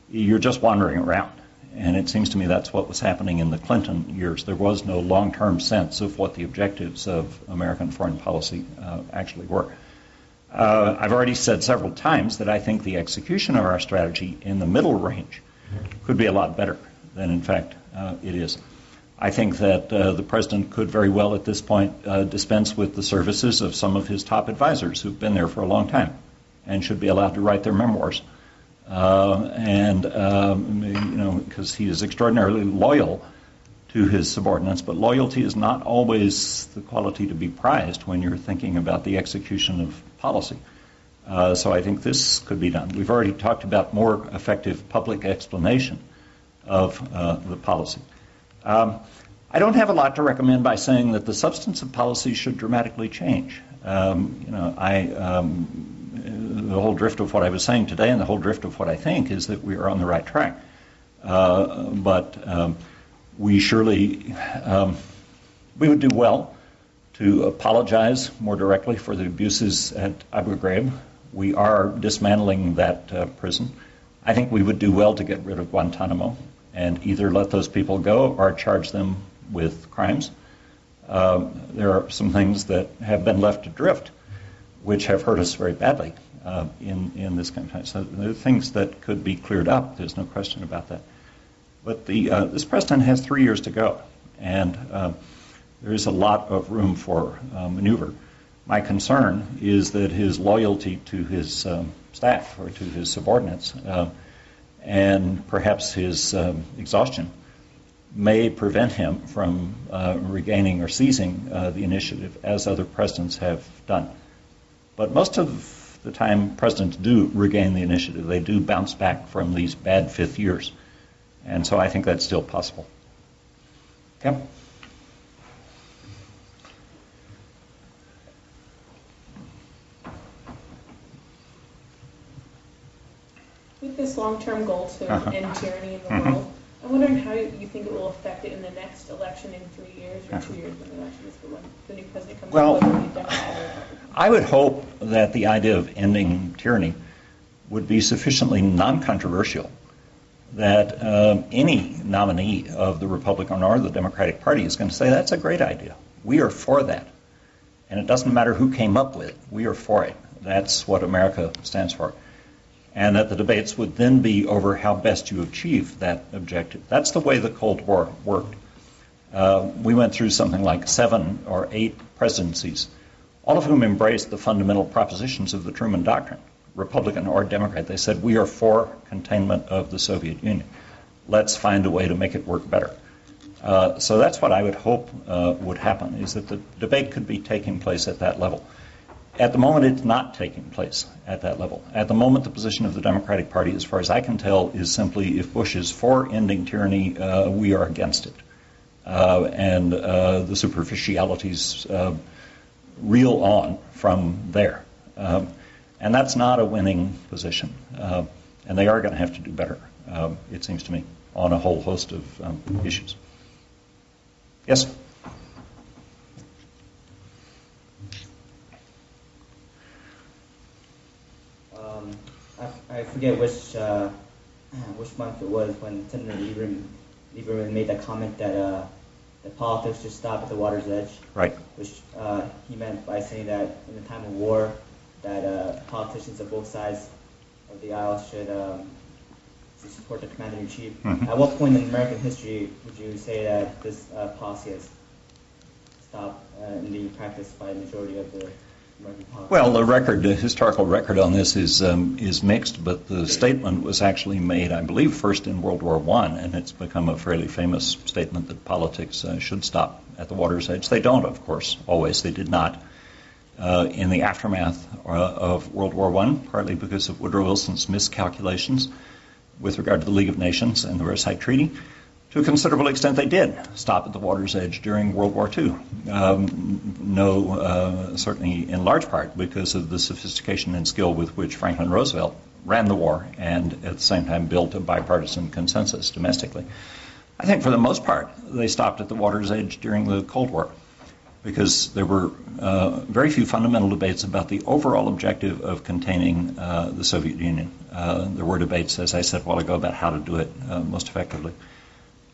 you're just wandering around. And it seems to me that's what was happening in the Clinton years. There was no long-term sense of what the objectives of American foreign policy actually were. I've already said several times that I think the execution of our strategy in the middle range could be a lot better than, in fact, it is. I think that the president could very well at this point dispense with the services of some of his top advisors who've been there for a long time and should be allowed to write their memoirs. Because he is extraordinarily loyal to his subordinates, but loyalty is not always the quality to be prized when you're thinking about the execution of policy. So I think this could be done. We've already talked about more effective public explanation of the policy. I don't have a lot to recommend by saying that the substance of policy should dramatically change. The whole drift of what I was saying today and the whole drift of what I think is that we are on the right track. But we surely, we would do well to apologize more directly for the abuses at Abu Ghraib. We are dismantling that prison. I think we would do well to get rid of Guantanamo and either let those people go or charge them with crimes. There are some things that have been left adrift which have hurt us very badly in this country. So there are things that could be cleared up. There's no question about that. But this president has 3 years to go, and there is a lot of room for maneuver. My concern is that his loyalty to his staff or to his subordinates and perhaps his exhaustion may prevent him from regaining or seizing the initiative as other presidents have done. But most of the time presidents do regain the initiative. They do bounce back from these bad fifth years. And so I think that's still possible. Yep. With this long-term goal to end tyranny in the world, I'm wondering how you think it will affect it in the next election in 3 years or 2 years when the election is for when the new president comes Well, in, whether it be Democrat or Republican. I would hope that the idea of ending tyranny would be sufficiently non-controversial that any nominee of the Republican or the Democratic Party is going to say, that's a great idea. We are for that. And it doesn't matter who came up with it. We are for it. That's what America stands for. And that the debates would then be over how best you achieve that objective. That's the way the Cold War worked. We went through something like 7 or 8 presidencies, all of whom embraced the fundamental propositions of the Truman Doctrine, Republican or Democrat. They said, we are for containment of the Soviet Union. Let's find a way to make it work better. So that's what I would hope would happen, is that the debate could be taking place at that level. At the moment, it's not taking place at that level. At the moment, the position of the Democratic Party, as far as I can tell, is simply, if Bush is for ending tyranny, we are against it. And the superficialities reel on from there. And that's not a winning position. And they are going to have to do better, it seems to me, on a whole host of issues. Yes? I forget which month it was when Senator Lieberman made that comment that politics should stop at the water's edge. Right. Which he meant by saying that in the time of war, that politicians of both sides of the aisle should support the commander-in-chief. Mm-hmm. At what point in American history would you say that this policy has stopped in being practiced by the majority of the American politicians? Well, the historical record on this is mixed, but the statement was actually made, I believe, first in World War I, and it's become a fairly famous statement that politics should stop at the water's edge. They don't, of course, always. They did not. In the aftermath of World War I, partly because of Woodrow Wilson's miscalculations with regard to the League of Nations and the Versailles Treaty, to a considerable extent they did stop at the water's edge during World War II. Certainly in large part because of the sophistication and skill with which Franklin Roosevelt ran the war and at the same time built a bipartisan consensus domestically. I think for the most part they stopped at the water's edge during the Cold War, because there were very few fundamental debates about the overall objective of containing the Soviet Union. There were debates, as I said a while ago, about how to do it most effectively.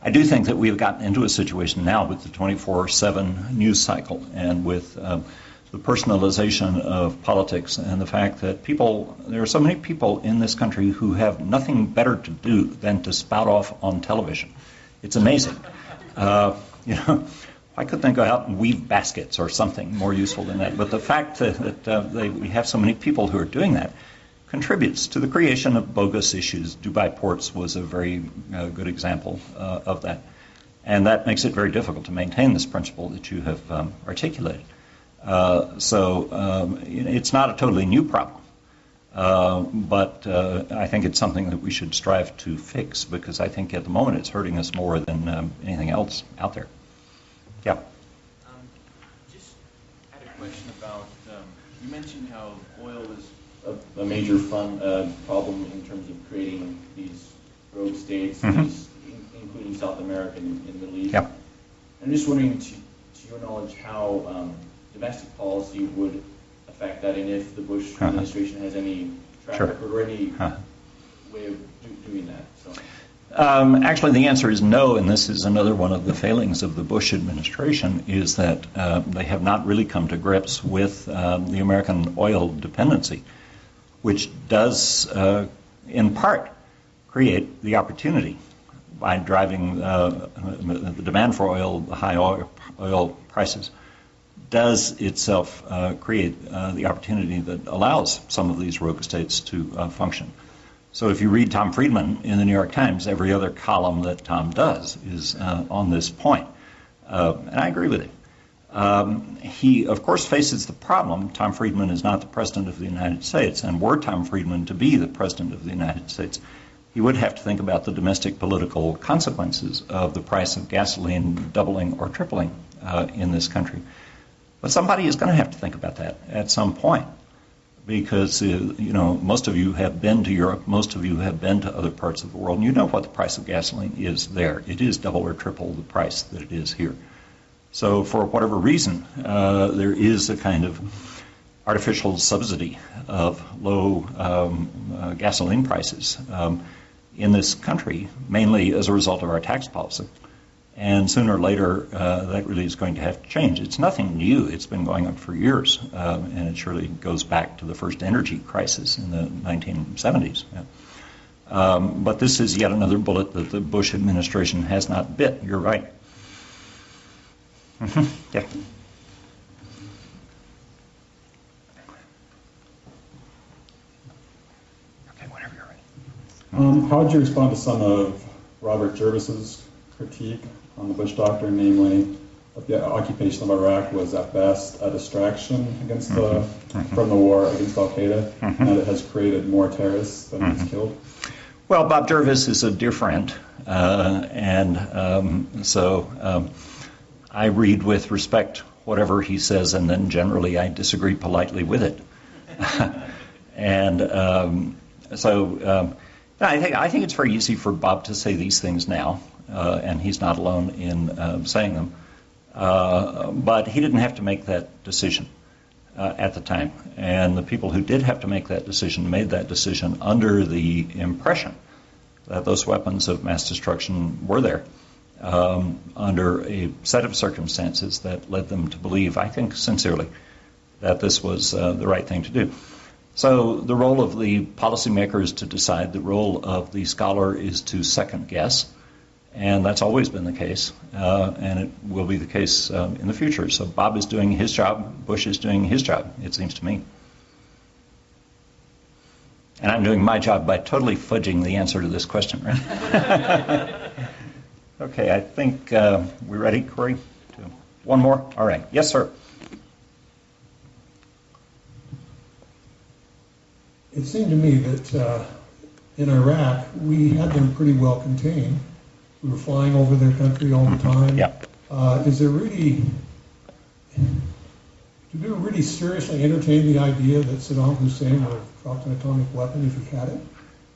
I do think that we've gotten into a situation now with the 24/7 news cycle and with the personalization of politics and the fact that there are so many people in this country who have nothing better to do than to spout off on television. It's amazing. Why couldn't they go out and weave baskets or something more useful than that? But the fact that we have so many people who are doing that contributes to the creation of bogus issues. Dubai Ports was a very good example of that. And that makes it very difficult to maintain this principle that you have articulated. It's not a totally new problem. But I think it's something that we should strive to fix, because I think at the moment it's hurting us more than anything else out there. Yeah. Just had a question about, you mentioned how oil is a major problem in terms of creating these rogue states, including South America and the Middle East. Yep. I'm just wondering, to your knowledge, how domestic policy would affect that, and if the Bush administration has any track record or any way of doing that. So. Actually, the answer is no, and this is another one of the failings of the Bush administration, is that they have not really come to grips with the American oil dependency, which does, in part, create the opportunity by driving the demand for oil, the high oil prices, does itself create the opportunity that allows some of these rogue states to function. So if you read Tom Friedman in the New York Times, every other column that Tom does is on this point. And I agree with him. He, of course, faces the problem. Tom Friedman is not the President of the United States, and were Tom Friedman to be the President of the United States, he would have to think about the domestic political consequences of the price of gasoline doubling or tripling in this country. But somebody is going to have to think about that at some point, because most of you have been to Europe, most of you have been to other parts of the world, and you know what the price of gasoline is there. It is double or triple the price that it is here. So for whatever reason, there is a kind of artificial subsidy of low gasoline prices in this country, mainly as a result of our tax policy. And sooner or later, that really is going to have to change. It's nothing new. It's been going on for years, and it surely goes back to the first energy crisis in the 1970s. But this is yet another bullet that the Bush administration has not bit. You're right. Yeah. Okay, whenever you're ready. How would you respond to some of Robert Jervis's critique on the Bush doctrine, namely that the occupation of Iraq was at best a distraction against from the war against Al-Qaeda, and that it has created more terrorists than it's killed? Well, Bob Jervis is a dear friend, so I read with respect whatever he says, and then generally I disagree politely with it. I think it's very easy for Bob to say these things now, and he's not alone in saying them. But he didn't have to make that decision at the time. And the people who did have to make that decision made that decision under the impression that those weapons of mass destruction were there, under a set of circumstances that led them to believe, I think sincerely, that this was the right thing to do. So the role of the policymaker is to decide. The role of the scholar is to second guess. And that's always been the case, and it will be the case in the future. So Bob is doing his job, Bush is doing his job, it seems to me. And I'm doing my job by totally fudging the answer to this question, right? Okay, I think we're ready, Corey? One more? All right. Yes, sir. It seemed to me that in Iraq, we had them pretty well contained. We were flying over their country all the time. Yeah. Is there really, do people really seriously entertain the idea that Saddam Hussein would have dropped an atomic weapon if he had it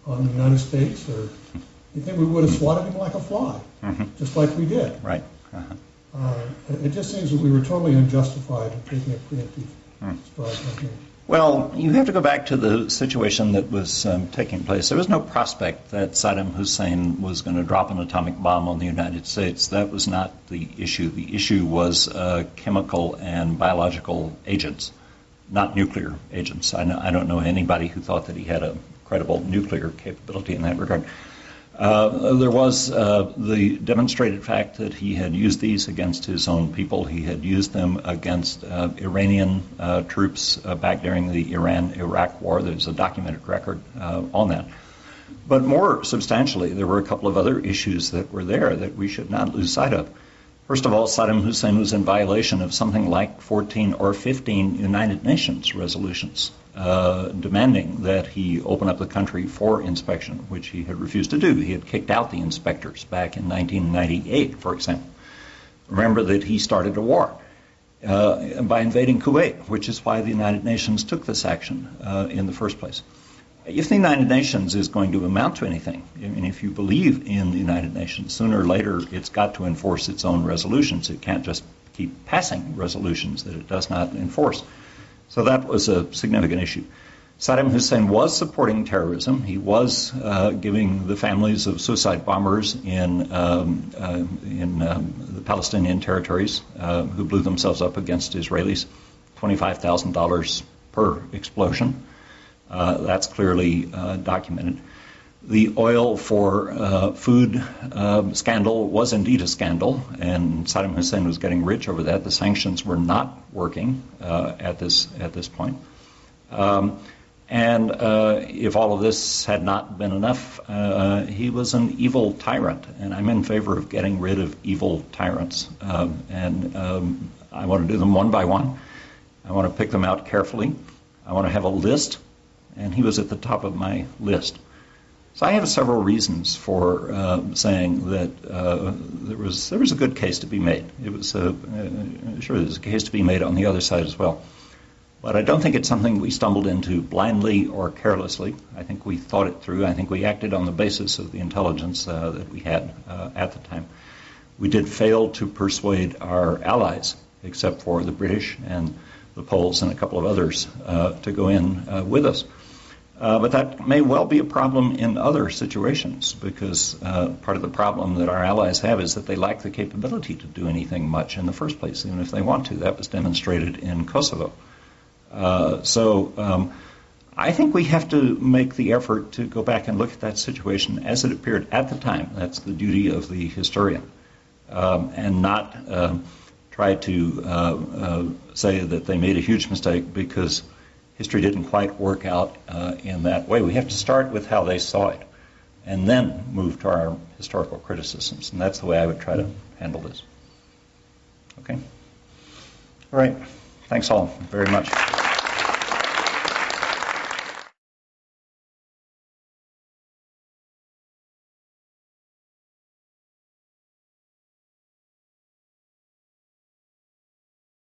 on the United States? Or you think we would have swatted him like a fly, just like we did? Right. It just seems that we were totally unjustified in taking a preemptive strike on him. Well, you have to go back to the situation that was taking place. There was no prospect that Saddam Hussein was going to drop an atomic bomb on the United States. That was not the issue. The issue was chemical and biological agents, not nuclear agents. I don't know anybody who thought that he had a credible nuclear capability in that regard. There was the demonstrated fact that he had used these against his own people. He had used them against Iranian troops back during the Iran-Iraq war. There's a documented record on that. But more substantially, there were a couple of other issues that were there that we should not lose sight of. First of all, Saddam Hussein was in violation of something like 14 or 15 United Nations resolutions demanding that he open up the country for inspection, which he had refused to do. He had kicked out the inspectors back in 1998, for example. Remember that he started a war by invading Kuwait, which is why the United Nations took this action in the first place. If the United Nations is going to amount to anything, I mean, if you believe in the United Nations, sooner or later it's got to enforce its own resolutions. It can't just keep passing resolutions that it does not enforce. So that was a significant issue. Saddam Hussein was supporting terrorism. He was giving the families of suicide bombers in the Palestinian territories who blew themselves up against Israelis $25,000 per explosion. That's clearly documented. The oil for food scandal was indeed a scandal, and Saddam Hussein was getting rich over that. The sanctions were not working at this point. And if all of this had not been enough, he was an evil tyrant, and I'm in favor of getting rid of evil tyrants. I want to do them one by one. I want to pick them out carefully. I want to have a list, and he was at the top of my list. So I have several reasons for saying that there was a good case to be made. It was sure there's a case to be made on the other side as well. But I don't think it's something we stumbled into blindly or carelessly. I think we thought it through. I think we acted on the basis of the intelligence that we had at the time. We did fail to persuade our allies, except for the British and the Poles and a couple of others, to go in with us. But that may well be a problem in other situations, because part of the problem that our allies have is that they lack the capability to do anything much in the first place, even if they want to. That was demonstrated in Kosovo. So I think we have to make the effort to go back and look at that situation as it appeared at the time. That's the duty of the historian, and not try to say that they made a huge mistake because history didn't quite work out in that way. We have to start with how they saw it and then move to our historical criticisms. And that's the way I would try to handle this. Okay? All right. Thanks all very much.